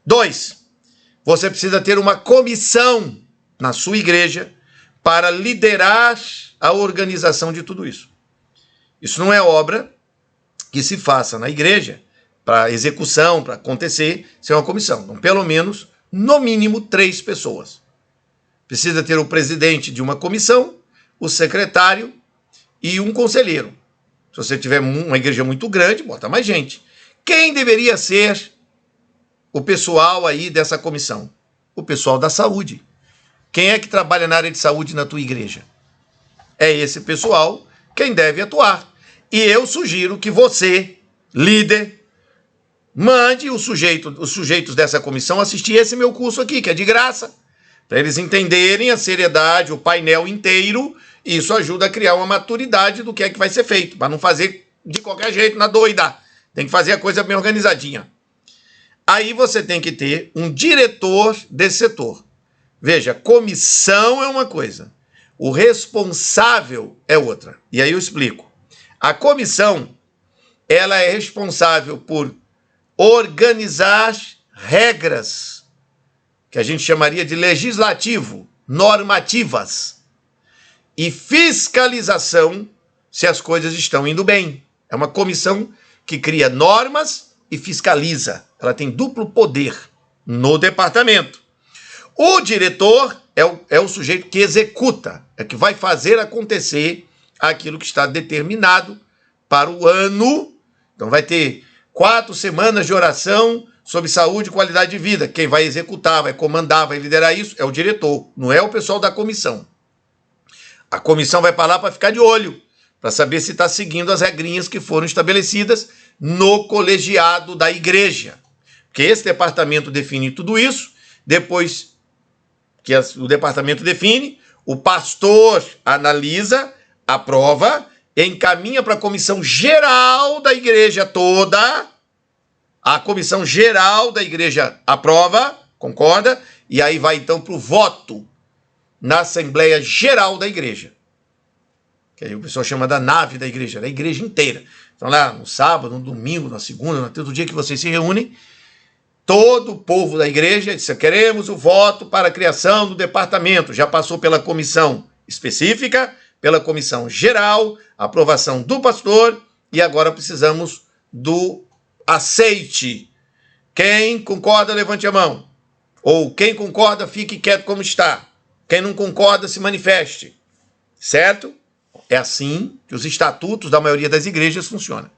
2, você precisa ter uma comissão na sua igreja para liderar a organização de tudo isso. Isso não é obra que se faça na igreja para execução, para acontecer, sem uma comissão. Então, pelo menos, no mínimo, 3 pessoas. Precisa ter o presidente de uma comissão, o secretário e um conselheiro. Se você tiver uma igreja muito grande, bota mais gente. Quem deveria ser o pessoal aí dessa comissão? O pessoal da saúde. Quem é que trabalha na área de saúde na tua igreja? É esse pessoal quem deve atuar. E eu sugiro que você, líder, mande os sujeitos dessa comissão assistir esse meu curso aqui, que é de graça, para eles entenderem a seriedade, o painel inteiro, e isso ajuda a criar uma maturidade do que é que vai ser feito, para não fazer de qualquer jeito, na doida. Tem que fazer a coisa bem organizadinha. Aí você tem que ter um diretor desse setor. Veja, comissão é uma coisa, o responsável é outra. E aí eu explico. A comissão, ela é responsável por organizar regras, que a gente chamaria de legislativo, normativas, e fiscalização se as coisas estão indo bem. É uma comissão que cria normas e fiscaliza. Ela tem duplo poder no departamento. O diretor é o sujeito que executa, é que vai fazer acontecer aquilo que está determinado para o ano. Então vai ter 4 semanas de oração sobre saúde e qualidade de vida. Quem vai executar, vai comandar, vai liderar isso é o diretor, não é o pessoal da comissão. A comissão vai para lá para ficar de olho, para saber se está seguindo as regrinhas que foram estabelecidas no colegiado da igreja. Porque esse departamento define tudo isso, depois que o departamento define, o pastor analisa, aprova, encaminha para a comissão geral da igreja toda, a comissão geral da igreja aprova, concorda, e aí vai então para o voto na Assembleia Geral da igreja, que aí o pessoal chama da nave da igreja inteira. Então lá no sábado, no domingo, na segunda, no todo dia que vocês se reúnem, todo o povo da igreja disse: queremos o voto para a criação do departamento. Já passou pela comissão específica, pela comissão geral, aprovação do pastor, e agora precisamos do aceite. Quem concorda, levante a mão. Ou quem concorda, fique quieto como está. Quem não concorda, se manifeste. Certo? É assim que os estatutos da maioria das igrejas funcionam.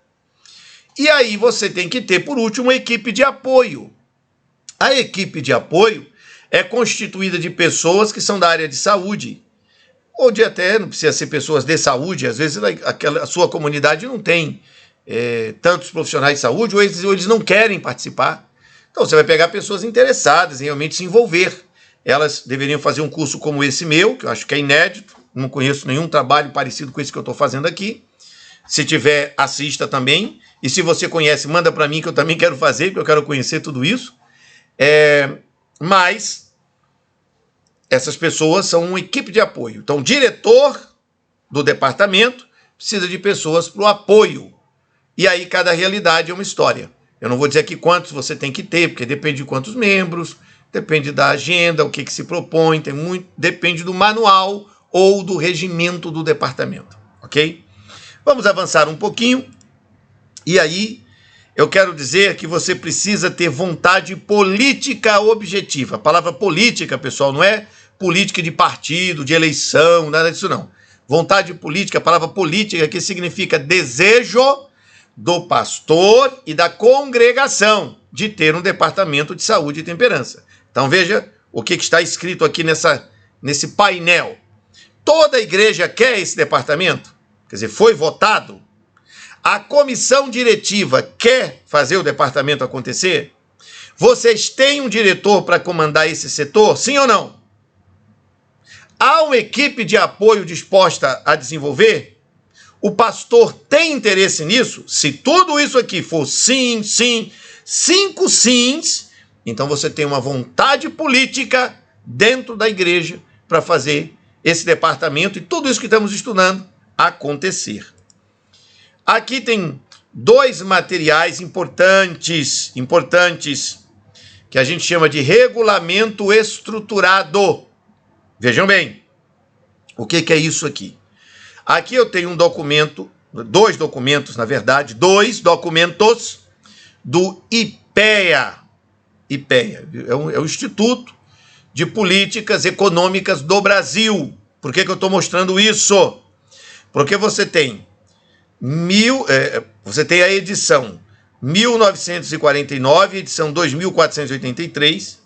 E aí você tem que ter, por último, uma equipe de apoio. A equipe de apoio é constituída de pessoas que são da área de saúde, ou de até, não precisa ser pessoas de saúde, às vezes a sua comunidade não tem tantos profissionais de saúde, ou eles não querem participar. Então você vai pegar pessoas interessadas em realmente se envolver. Elas deveriam fazer um curso como esse meu, que eu acho que é inédito, não conheço nenhum trabalho parecido com esse que eu estou fazendo aqui. Se tiver, assista também. E se você conhece, manda para mim, que eu também quero fazer, porque eu quero conhecer tudo isso. Mas essas pessoas são uma equipe de apoio. Então, o diretor do departamento precisa de pessoas para o apoio. E aí, cada realidade é uma história. Eu não vou dizer aqui quantos você tem que ter, porque depende de quantos membros, depende da agenda, o que se propõe, depende do manual ou do regimento do departamento, ok? Vamos avançar um pouquinho. E aí, eu quero dizer que você precisa ter vontade política objetiva. A palavra política, pessoal, não é política de partido, de eleição, nada disso não. Vontade política, a palavra política que significa desejo do pastor e da congregação de ter um departamento de saúde e temperança. Então veja o que está escrito aqui nesse painel. Toda a igreja quer esse departamento? Quer dizer, foi votado? A comissão diretiva quer fazer o departamento acontecer? Vocês têm um diretor para comandar esse setor? Sim ou não? Há uma equipe de apoio disposta a desenvolver? O pastor tem interesse nisso? Se tudo isso aqui for sim, sim, 5 sims, então você tem uma vontade política dentro da igreja para fazer esse departamento e tudo isso que estamos estudando acontecer. Aqui tem 2 materiais importantes, que a gente chama de regulamento estruturado. Vejam bem, o que é isso aqui? Aqui eu tenho um documento, 2 documentos, na verdade, 2 documentos do IPEA. IPEA é o Instituto de Políticas Econômicas do Brasil. Por que eu estou mostrando isso? Porque você tem a edição 1949 e edição 2483,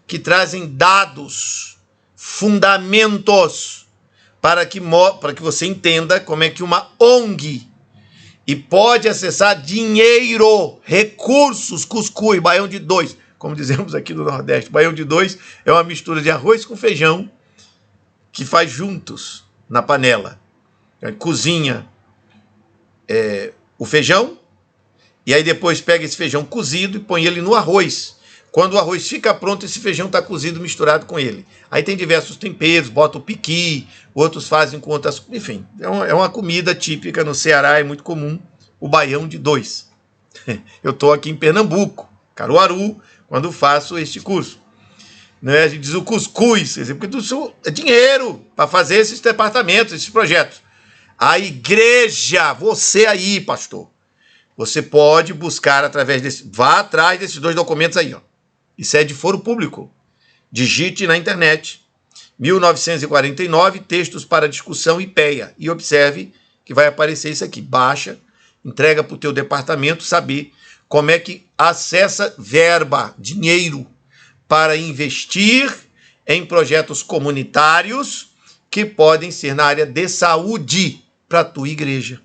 que trazem dados, fundamentos, para que você entenda como é que uma ONG e pode acessar dinheiro, recursos, cuscuz, baião de 2, como dizemos aqui no Nordeste. Baião de 2 é uma mistura de arroz com feijão que faz juntos na panela. Cozinha o feijão e aí depois pega esse feijão cozido e põe ele no arroz. Quando o arroz fica pronto, esse feijão está cozido misturado com ele. Aí tem diversos temperos, bota o piqui, outros fazem com outras... Enfim, é uma comida típica no Ceará, é muito comum, o baião de 2. Eu estou aqui em Pernambuco, Caruaru, quando faço este curso. Né? A gente diz o cuscuz, porque isso é dinheiro para fazer esses departamentos, esses projetos. A igreja, você aí, pastor, você pode buscar através desse... Vá atrás desses 2 documentos aí, ó. Isso é de foro público. Digite na internet. 1949, textos para discussão IPEA. E observe que vai aparecer isso aqui. Baixa, entrega para o teu departamento saber como é que acessa verba, dinheiro, para investir em projetos comunitários que podem ser na área de saúde para a tua igreja.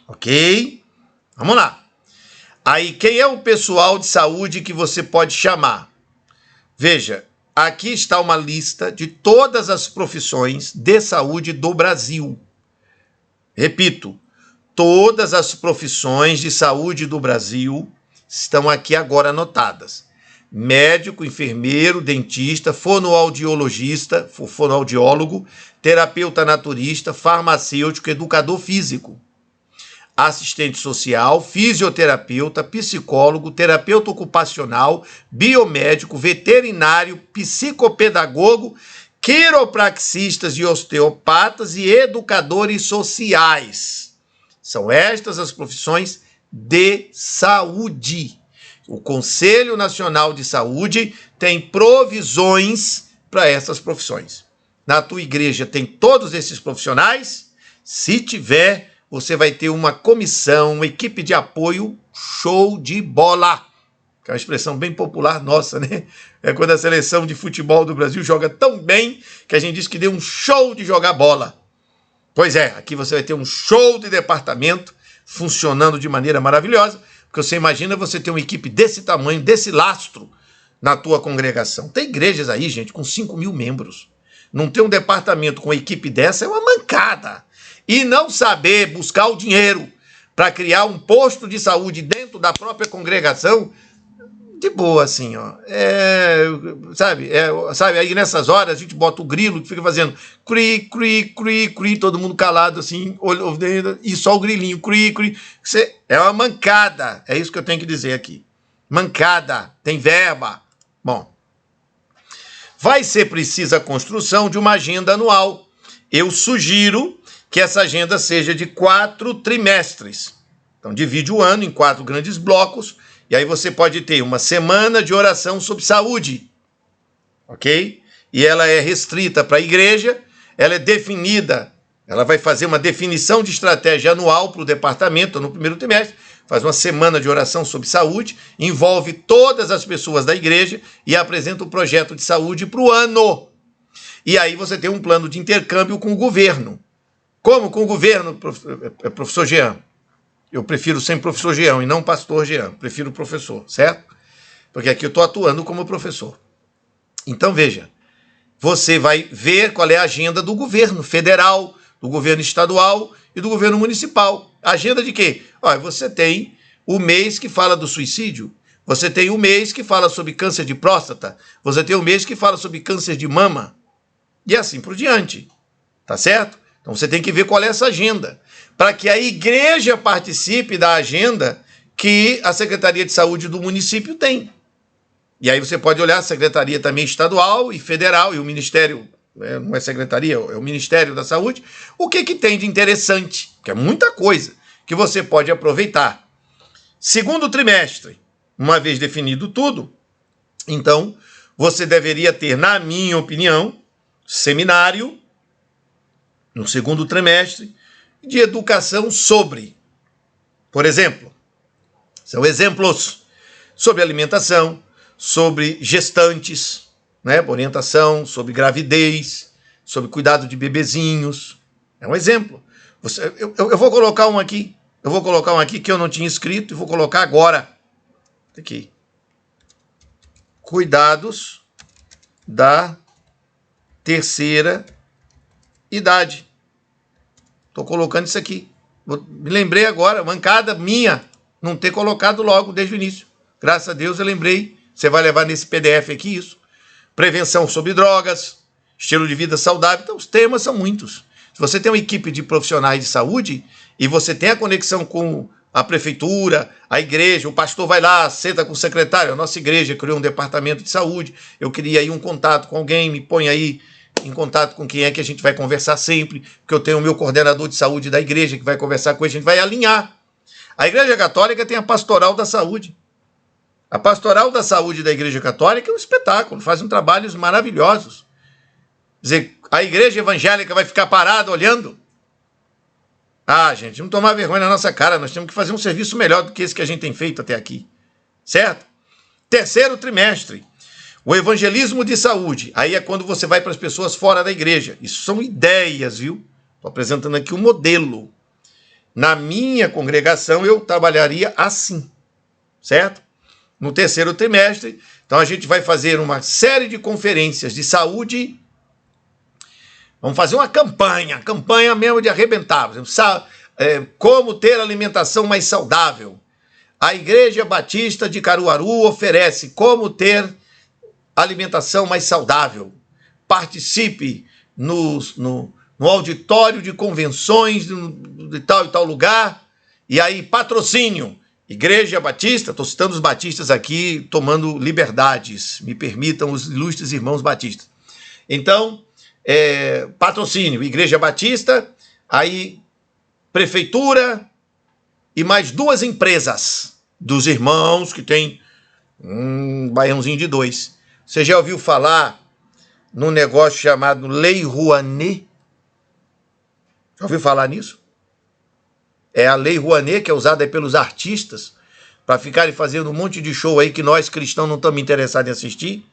Ok? Vamos lá. Aí, quem é o pessoal de saúde que você pode chamar? Veja, aqui está uma lista de todas as profissões de saúde do Brasil. Repito, todas as profissões de saúde do Brasil estão aqui agora anotadas. Médico, enfermeiro, dentista, fonoaudiologista, fonoaudiólogo, terapeuta naturista, farmacêutico, educador físico, assistente social, fisioterapeuta, psicólogo, terapeuta ocupacional, biomédico, veterinário, psicopedagogo, quiropraxistas e osteopatas e educadores sociais. São estas as profissões de saúde. O Conselho Nacional de Saúde tem provisões para essas profissões. Na tua igreja tem todos esses profissionais? Se tiver, você vai ter uma comissão, uma equipe de apoio show de bola. Que é uma expressão bem popular nossa, né? É quando a seleção de futebol do Brasil joga tão bem que a gente diz que deu um show de jogar bola. Pois é, aqui você vai ter um show de departamento funcionando de maneira maravilhosa, porque você imagina você ter uma equipe desse tamanho, desse lastro na tua congregação. Tem igrejas aí, gente, com 5.000 membros. Não ter um departamento com uma equipe dessa é uma mancada. E não saber buscar o dinheiro para criar um posto de saúde dentro da própria congregação, de boa, assim, ó. Sabe, aí nessas horas a gente bota o grilo que fica fazendo cri, cri, cri, cri, todo mundo calado, assim, e só o grilinho, cri, cri. É uma mancada, é isso que eu tenho que dizer aqui. Mancada, tem verba. Bom, vai ser precisa a construção de uma agenda anual. Eu sugiro que essa agenda seja de 4 trimestres. Então, divide o ano em 4 grandes blocos, e aí você pode ter uma semana de oração sobre saúde, ok? E ela é restrita para a igreja, ela é definida, ela vai fazer uma definição de estratégia anual para o departamento no primeiro trimestre, faz uma semana de oração sobre saúde, envolve todas as pessoas da igreja e apresenta o projeto de saúde para o ano. E aí você tem um plano de intercâmbio com o governo. Como com o governo, professor Jean? Eu prefiro sempre professor Jean e não pastor Jean. Prefiro professor, certo? Porque aqui eu estou atuando como professor. Então, veja, você vai ver qual é a agenda do governo federal, do governo estadual e do governo municipal. Agenda de quê? Olha, você tem o mês que fala do suicídio, você tem o mês que fala sobre câncer de próstata, você tem o mês que fala sobre câncer de mama. e assim por diante, tá certo? Então você tem que ver qual é essa agenda, para que a igreja participe da agenda que a Secretaria de Saúde do município tem. E aí você pode olhar a Secretaria também estadual e federal, e o Ministério, não é Secretaria, é o Ministério da Saúde, o que tem de interessante, que é muita coisa, que você pode aproveitar. Segundo trimestre, uma vez definido tudo, então você deveria ter, na minha opinião, seminário, no segundo trimestre, de educação sobre, por exemplo, são exemplos sobre alimentação, sobre gestantes, né, orientação sobre gravidez, sobre cuidado de bebezinhos. É um exemplo. Eu vou colocar um aqui. Eu vou colocar um aqui que eu não tinha escrito e vou colocar agora. Aqui. Cuidados da terceira idade. Estou colocando isso aqui. Me lembrei agora, mancada minha, não ter colocado logo desde o início. Graças a Deus eu lembrei. Você vai levar nesse PDF aqui isso. Prevenção sobre drogas, estilo de vida saudável. Então os temas são muitos. Se você tem uma equipe de profissionais de saúde e você tem a conexão com a prefeitura, a igreja, o pastor vai lá, senta com o secretário, a nossa igreja criou um departamento de saúde, eu queria aí um contato com alguém, me põe aí em contato com quem é que a gente vai conversar sempre, porque eu tenho o meu coordenador de saúde da igreja que vai conversar com ele, a gente vai alinhar. A Igreja Católica tem a Pastoral da Saúde. A Pastoral da Saúde da Igreja Católica é um espetáculo, fazem trabalhos maravilhosos. Quer dizer, a igreja evangélica vai ficar parada olhando? Ah, gente, vamos tomar vergonha na nossa cara, nós temos que fazer um serviço melhor do que esse que a gente tem feito até aqui. Certo? Terceiro trimestre, o evangelismo de saúde. Aí é quando você vai para as pessoas fora da igreja. Isso são ideias, viu? Estou apresentando aqui um modelo. Na minha congregação, eu trabalharia assim, certo? No terceiro trimestre, então a gente vai fazer uma série de conferências de saúde. Vamos fazer uma campanha mesmo de arrebentar. Como ter alimentação mais saudável. A Igreja Batista de Caruaru oferece como ter alimentação mais saudável. Participe no auditório de convenções de tal e tal lugar. E aí, patrocínio. Igreja Batista, estou citando os batistas aqui, tomando liberdades. Me permitam os ilustres irmãos batistas. Então, patrocínio, Igreja Batista, aí prefeitura e mais duas empresas dos irmãos que tem um baiãozinho de 2. Você já ouviu falar num negócio chamado Lei Rouanet? Já ouviu falar nisso? É a Lei Rouanet que é usada aí pelos artistas para ficarem fazendo um monte de show aí que nós cristãos não estamos interessados em assistir.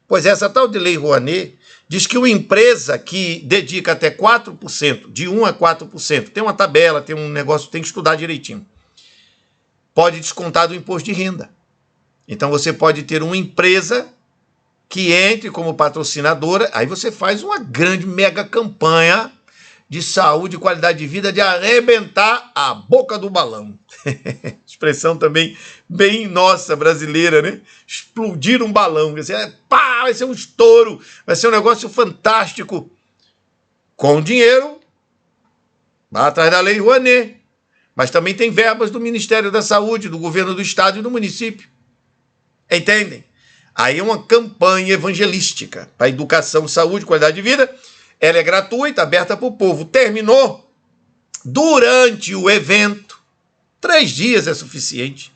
Pois essa tal de Lei Rouanet diz que uma empresa que dedica até 4%, de 1 a 4%, tem uma tabela, tem um negócio, tem que estudar direitinho, pode descontar do imposto de renda. Então você pode ter uma empresa que entre como patrocinadora, aí você faz uma grande mega campanha de saúde e qualidade de vida, de arrebentar a boca do balão. Expressão também bem nossa, brasileira, né? Explodir um balão. Vai ser um estouro, vai ser um negócio fantástico. Com dinheiro, vai atrás da Lei Rouanet. Mas também tem verbas do Ministério da Saúde, do governo do estado e do município. Entendem? Aí é uma campanha evangelística para educação, saúde, qualidade de vida. Ela é gratuita, aberta para o povo. Terminou durante o evento. 3 dias é suficiente.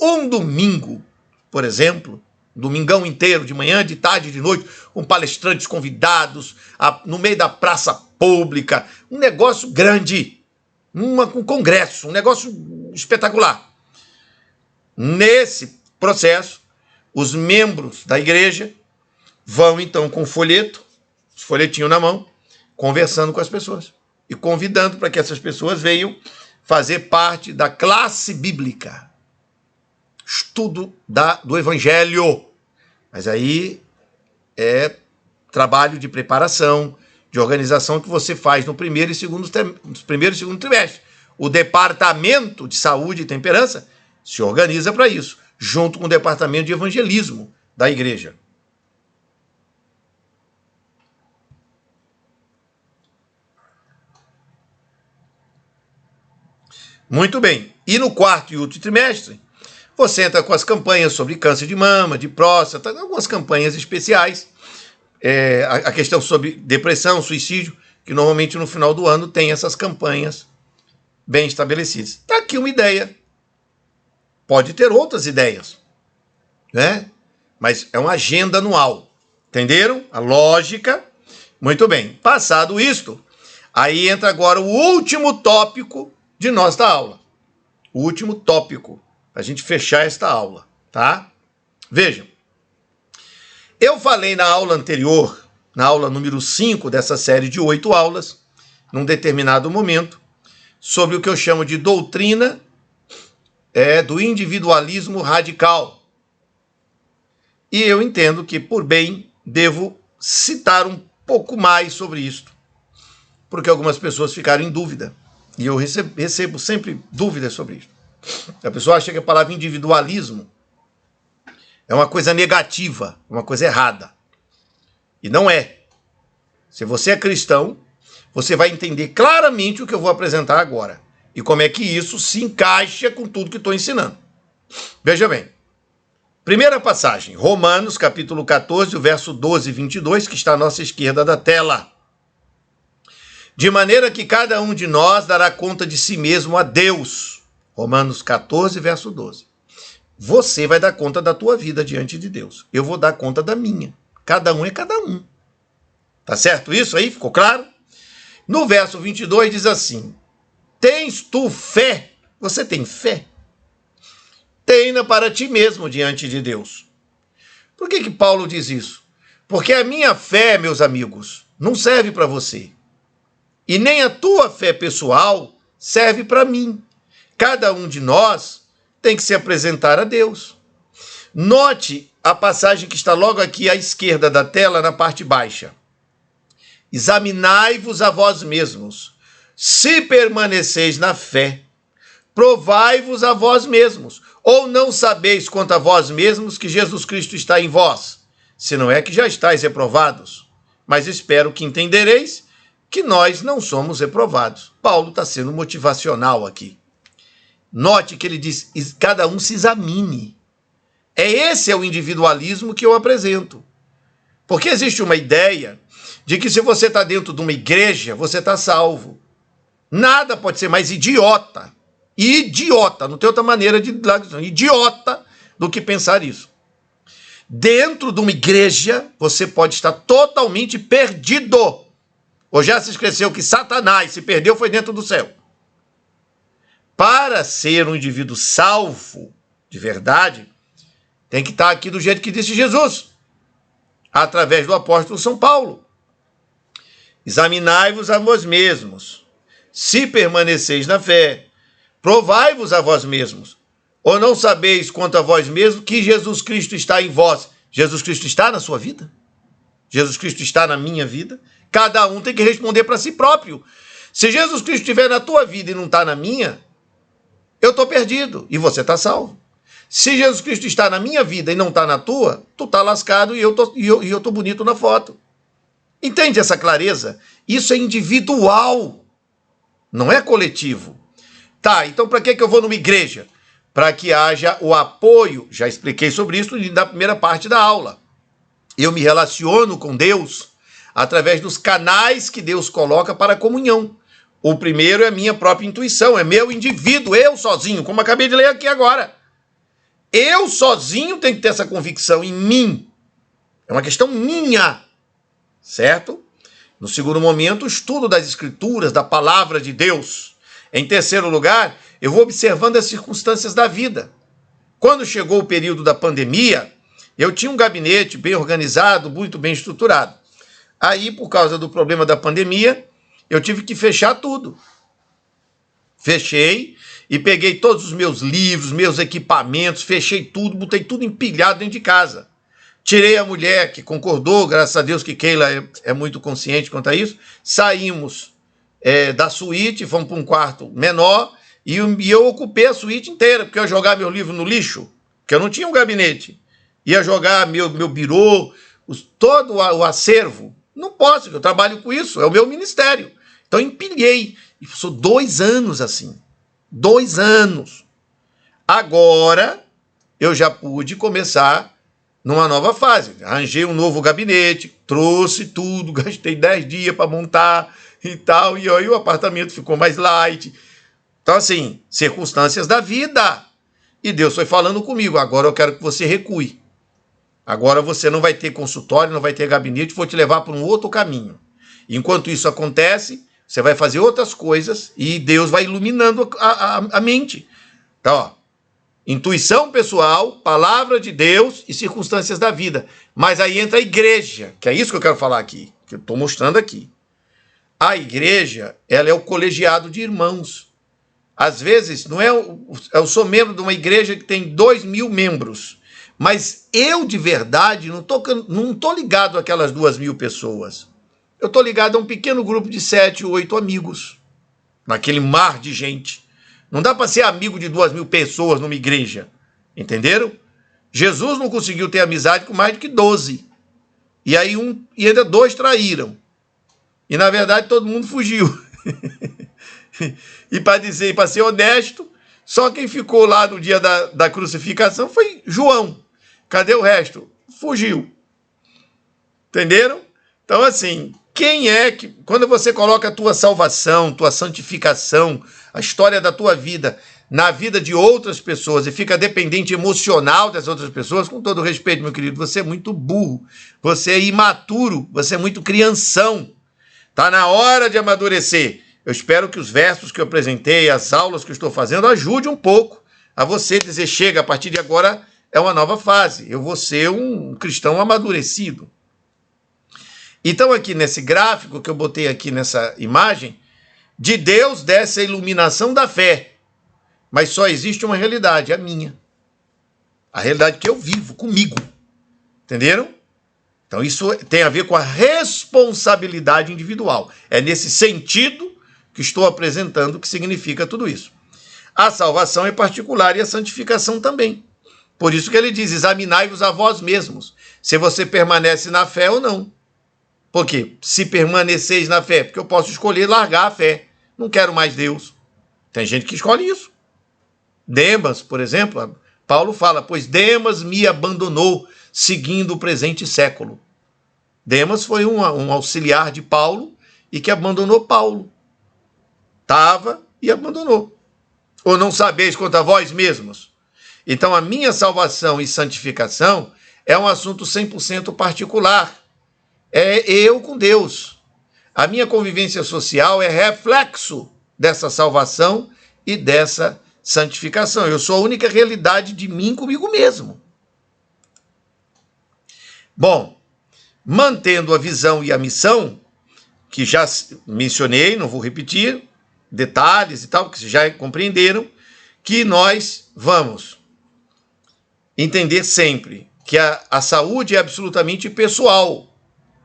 Um domingo, por exemplo, domingão inteiro, de manhã, de tarde, de noite, com palestrantes convidados, no meio da praça pública, um negócio grande, um congresso, um negócio espetacular. Nesse processo, os membros da igreja vão então com folheto, os folhetinhos na mão, conversando com as pessoas e convidando para que essas pessoas venham fazer parte da classe bíblica, estudo do evangelho. Mas aí é trabalho de preparação, de organização que você faz no primeiro e segundo trimestre. O Departamento de Saúde e Temperança se organiza para isso, junto com o Departamento de Evangelismo da igreja. Muito bem. E no quarto e último trimestre, você entra com as campanhas sobre câncer de mama, de próstata, algumas campanhas especiais. A questão sobre depressão, suicídio, que normalmente no final do ano tem essas campanhas bem estabelecidas. Está aqui uma ideia. Pode ter outras ideias, né? Mas é uma agenda anual. Entenderam? A lógica. Muito bem. Passado isto, aí entra agora o último tópico de nossa aula. O último tópico, para a gente fechar esta aula, tá? Vejam. Eu falei na aula anterior, na aula número 5 dessa série de 8 aulas, num determinado momento, sobre o que eu chamo de doutrina do individualismo radical. E eu entendo que, por bem, devo citar um pouco mais sobre isto, porque algumas pessoas ficaram em dúvida, e eu recebo sempre dúvidas sobre isso. A pessoa acha que a palavra individualismo é uma coisa negativa, uma coisa errada. E não é. Se você é cristão, você vai entender claramente o que eu vou apresentar agora. E como é que isso se encaixa com tudo que estou ensinando. Veja bem. Primeira passagem, Romanos, capítulo 14, o verso 12 e 22, que está à nossa esquerda da tela. De maneira que cada um de nós dará conta de si mesmo a Deus. Romanos 14, verso 12. Você vai dar conta da tua vida diante de Deus. Eu vou dar conta da minha. Cada um é cada um. Tá certo isso aí? Ficou claro? No verso 22 diz assim: tens tu fé? Você tem fé? Tenha para ti mesmo diante de Deus. Por que Paulo diz isso? Porque a minha fé, meus amigos, não serve para você. E nem a tua fé pessoal serve para mim. Cada um de nós tem que se apresentar a Deus. Note a passagem que está logo aqui à esquerda da tela, na parte baixa. Examinai-vos a vós mesmos, se permaneceis na fé. Provai-vos a vós mesmos, ou não sabeis quanto a vós mesmos que Jesus Cristo está em vós, se não é que já estáis reprovados. Mas espero que entendereis que nós não somos reprovados. Paulo está sendo motivacional aqui. Note que ele diz, cada um se examine. Esse é o individualismo que eu apresento. Porque existe uma ideia de que se você está dentro de uma igreja, você está salvo. Nada pode ser mais idiota, não tem outra maneira de idiota do que pensar isso. Dentro de uma igreja, você pode estar totalmente perdido. Ou já se esqueceu que Satanás se perdeu foi dentro do céu. Para ser um indivíduo salvo, de verdade, tem que estar aqui do jeito que disse Jesus, através do apóstolo São Paulo. Examinai-vos a vós mesmos, se permaneceis na fé. Provai-vos a vós mesmos. Ou não sabeis quanto a vós mesmos que Jesus Cristo está em vós? Jesus Cristo está na sua vida? Jesus Cristo está na minha vida? Cada um tem que responder para si próprio. Se Jesus Cristo estiver na tua vida e não está na minha, eu estou perdido e você está salvo. Se Jesus Cristo está na minha vida e não está na tua, tu está lascado e eu tô bonito na foto. Entende essa clareza? Isso é individual, não é coletivo. Tá, então para que eu vou numa igreja? Para que haja o apoio, já expliquei sobre isso na primeira parte da aula. Eu me relaciono com Deus através dos canais que Deus coloca para a comunhão. O primeiro é a minha própria intuição, é meu indivíduo, eu sozinho, como acabei de ler aqui agora. Eu sozinho tenho que ter essa convicção em mim. É uma questão minha, certo? No segundo momento, o estudo das Escrituras, da Palavra de Deus. Em terceiro lugar, eu vou observando as circunstâncias da vida. Quando chegou o período da pandemia, eu tinha um gabinete bem organizado, muito bem estruturado. Aí, por causa do problema da pandemia, eu tive que fechar tudo. Fechei e peguei todos os meus livros, meus equipamentos, fechei tudo, botei tudo empilhado dentro de casa. Tirei a mulher, que concordou, graças a Deus que Keila é muito consciente quanto a isso. Saímos da suíte, fomos para um quarto menor e eu ocupei a suíte inteira, porque eu ia jogar meu livro no lixo, porque eu não tinha um gabinete. Ia jogar meu birô, todo o acervo. Não posso, eu trabalho com isso, é o meu ministério. Então empilhei, e sou 2 anos assim. 2 anos. Agora, eu já pude começar numa nova fase. Arranjei um novo gabinete, trouxe tudo, gastei 10 dias para montar e tal, e aí o apartamento ficou mais light. Então, assim, circunstâncias da vida. E Deus foi falando comigo, agora eu quero que você recue. Agora você não vai ter consultório, não vai ter gabinete, vou te levar para um outro caminho. Enquanto isso acontece, você vai fazer outras coisas e Deus vai iluminando a mente. Então, ó, intuição pessoal, palavra de Deus e circunstâncias da vida. Mas aí entra a igreja, que é isso que eu quero falar aqui, que eu estou mostrando aqui. A igreja, ela é o colegiado de irmãos. Às vezes, não é eu sou membro de uma igreja que tem 2.000 membros, mas eu, de verdade, não tô ligado àquelas 2.000 pessoas. Eu estou ligado a um pequeno grupo de 7 ou 8 amigos, naquele mar de gente. Não dá para ser amigo de 2.000 pessoas numa igreja, entenderam? Jesus não conseguiu ter amizade com mais do que 12. E aí e ainda 2 traíram. E, na verdade, todo mundo fugiu. E para ser honesto, só quem ficou lá no dia da crucificação foi João. Cadê o resto? Fugiu. Entenderam? Então, assim, quem é que... Quando você coloca a tua salvação, tua santificação, a história da tua vida na vida de outras pessoas e fica dependente emocional das outras pessoas, com todo respeito, meu querido, você é muito burro, você é imaturo, você é muito crianção. Está na hora de amadurecer. Eu espero que os versos que eu apresentei, as aulas que eu estou fazendo, ajudem um pouco a você dizer, chega, a partir de agora é uma nova fase. Eu vou ser um cristão amadurecido. Então, aqui nesse gráfico que eu botei aqui nessa imagem, de Deus desce a iluminação da fé. Mas só existe uma realidade, a minha. A realidade que eu vivo comigo. Entenderam? Então, isso tem a ver com a responsabilidade individual. É nesse sentido que estou apresentando o que significa tudo isso. A salvação é particular e a santificação também. Por isso que ele diz, examinai-vos a vós mesmos, se você permanece na fé ou não. Por quê? Se permaneceis na fé, porque eu posso escolher largar a fé. Não quero mais Deus. Tem gente que escolhe isso. Demas, por exemplo, Paulo fala, pois Demas me abandonou, seguindo o presente século. Demas foi um auxiliar de Paulo e que abandonou Paulo. Estava e abandonou. Ou não sabeis quanto a vós mesmos? Então a minha salvação e santificação é um assunto 100% particular. É eu com Deus. A minha convivência social é reflexo dessa salvação e dessa santificação. Eu sou a única realidade de mim comigo mesmo. Bom, mantendo a visão e a missão, que já mencionei, não vou repetir, detalhes e tal, que vocês já compreenderam, que nós vamos entender sempre que a saúde é absolutamente pessoal.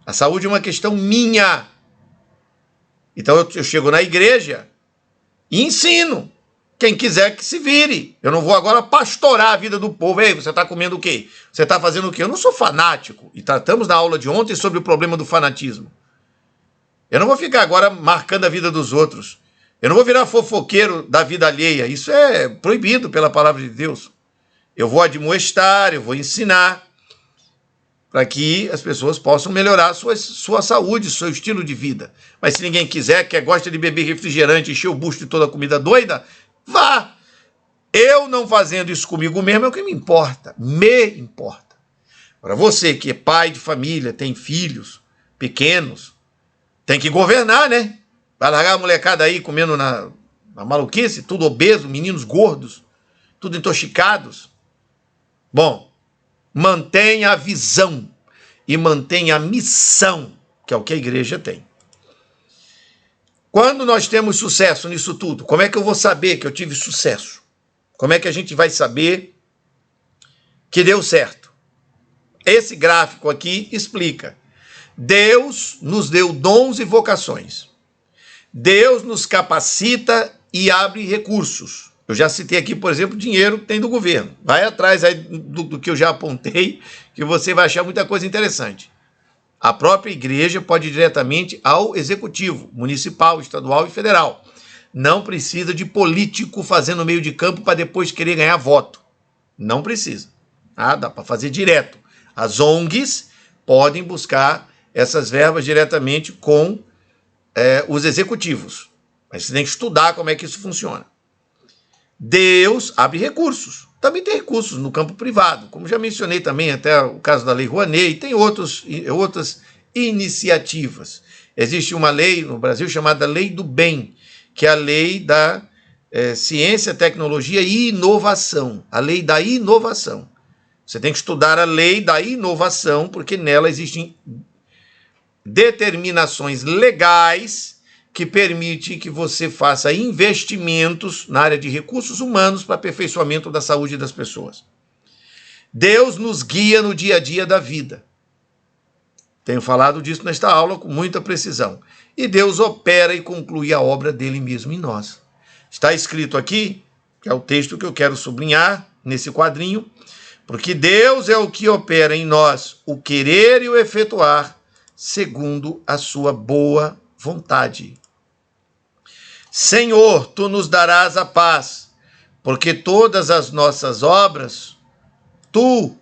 A saúde é uma questão minha. Então eu chego na igreja e ensino. Quem quiser que se vire. Eu não vou agora pastorar a vida do povo. Ei, você está comendo o quê? Você está fazendo o quê? Eu não sou fanático. E tratamos na aula de ontem sobre o problema do fanatismo. Eu não vou ficar agora marcando a vida dos outros. Eu não vou virar fofoqueiro da vida alheia. Isso é proibido pela palavra de Deus. Eu vou admoestar, eu vou ensinar para que as pessoas possam melhorar sua saúde, seu estilo de vida. Mas se ninguém quiser, gosta de beber refrigerante, encher o bucho de toda comida doida, vá. Eu não fazendo isso comigo mesmo é o que me importa. Me importa. Para você que é pai de família, tem filhos pequenos, tem que governar, né? Vai largar a molecada aí comendo na maluquice, tudo obeso, meninos gordos, tudo intoxicados. Bom, mantenha a visão e mantenha a missão, que é o que a igreja tem. Quando nós temos sucesso nisso tudo, como é que eu vou saber que eu tive sucesso? Como é que a gente vai saber que deu certo? Esse gráfico aqui explica. Deus nos deu dons e vocações. Deus nos capacita e abre recursos. Eu já citei aqui, por exemplo, dinheiro que tem do governo. Vai atrás aí do que eu já apontei, que você vai achar muita coisa interessante. A própria igreja pode ir diretamente ao executivo, municipal, estadual e federal. não precisa de político fazendo meio de campo para depois querer ganhar voto. Não precisa. Dá para fazer direto. As ONGs podem buscar essas verbas diretamente com os executivos. Mas você tem que estudar como é que isso funciona. Deus abre recursos. Também tem recursos no campo privado, como já mencionei também, até o caso da Lei Rouanet, e tem outras iniciativas. Existe uma lei no Brasil chamada Lei do Bem, que é a lei da ciência, tecnologia e inovação. A lei da inovação. Você tem que estudar a lei da inovação, porque nela existem determinações legais que permitem que você faça investimentos na área de recursos humanos para aperfeiçoamento da saúde das pessoas. Deus nos guia no dia a dia da vida. Tenho falado disso nesta aula com muita precisão. E Deus opera e conclui a obra dele mesmo em nós. Está escrito aqui, que é o texto que eu quero sublinhar nesse quadrinho, porque Deus é o que opera em nós o querer e o efetuar segundo a sua boa vontade. Senhor, tu nos darás a paz, porque todas as nossas obras, tu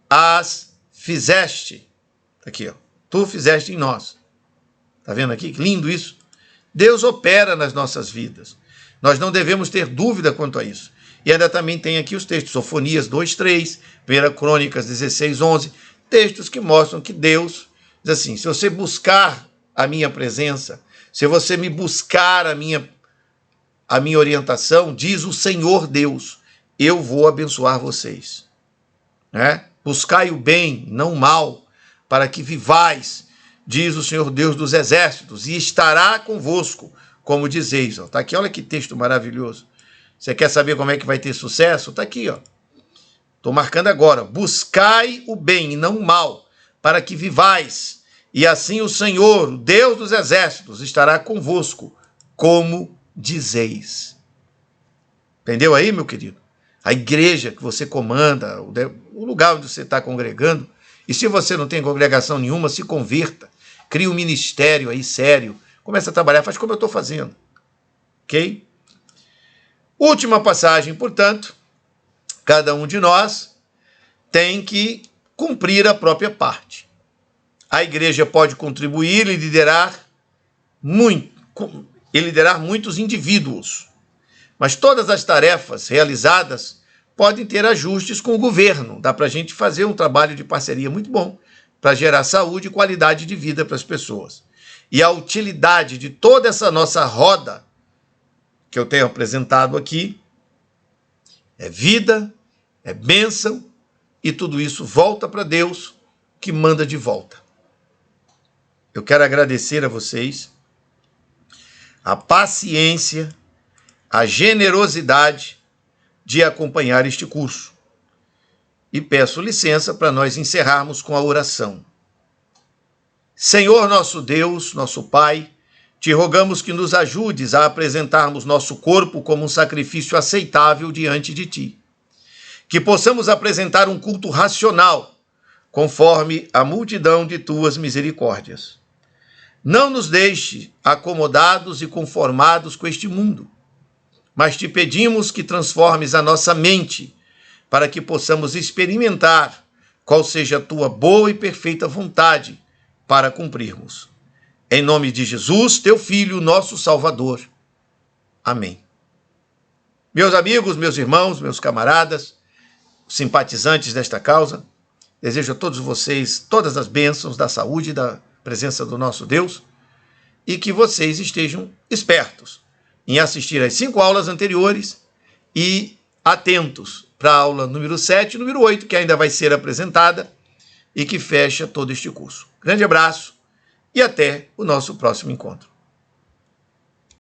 as fizeste. Aqui, ó. Tu fizeste em nós. Está vendo aqui? Que lindo isso. Deus opera nas nossas vidas. Nós não devemos ter dúvida quanto a isso. E ainda também tem aqui os textos, Sofonias 2:3, 1 Crônicas 16:11, textos que mostram que Deus diz assim, se você buscar a minha presença, se você me buscar a minha orientação, diz o Senhor Deus, eu vou abençoar vocês. Buscai o bem, não o mal, para que vivais, diz o Senhor Deus dos exércitos, e estará convosco, como dizeis. Está aqui, olha que texto maravilhoso. Você quer saber como é que vai ter sucesso? Está aqui, ó. Estou marcando agora. Buscai o bem e não o mal, para que vivais, e assim o Senhor, o Deus dos exércitos, estará convosco, como dizeis. Entendeu aí, meu querido? A igreja que você comanda, o lugar onde você está congregando, e se você não tem congregação nenhuma, se converta, cria um ministério aí sério, começa a trabalhar, faz como eu estou fazendo. Ok? Última passagem, portanto, cada um de nós tem que cumprir a própria parte. A igreja pode contribuir e liderar muitos indivíduos, mas todas as tarefas realizadas podem ter ajustes com o governo. Dá para a gente fazer um trabalho de parceria muito bom para gerar saúde e qualidade de vida para as pessoas. E a utilidade de toda essa nossa roda que eu tenho apresentado aqui é vida, é bênção, e tudo isso volta para Deus, que manda de volta. Eu quero agradecer a vocês a paciência, a generosidade de acompanhar este curso. E peço licença para nós encerrarmos com a oração. Senhor nosso Deus, nosso Pai, te rogamos que nos ajudes a apresentarmos nosso corpo como um sacrifício aceitável diante de ti. Que possamos apresentar um culto racional, conforme a multidão de tuas misericórdias. Não nos deixe acomodados e conformados com este mundo, mas te pedimos que transformes a nossa mente para que possamos experimentar qual seja a tua boa e perfeita vontade para cumprirmos. Em nome de Jesus, teu Filho, nosso Salvador. Amém. Meus amigos, meus irmãos, meus camaradas, simpatizantes desta causa, desejo a todos vocês todas as bênçãos da saúde e da presença do nosso Deus e que vocês estejam espertos em assistir às 5 aulas anteriores e atentos para a aula número 7 e número 8, que ainda vai ser apresentada e que fecha todo este curso. Grande abraço e até o nosso próximo encontro.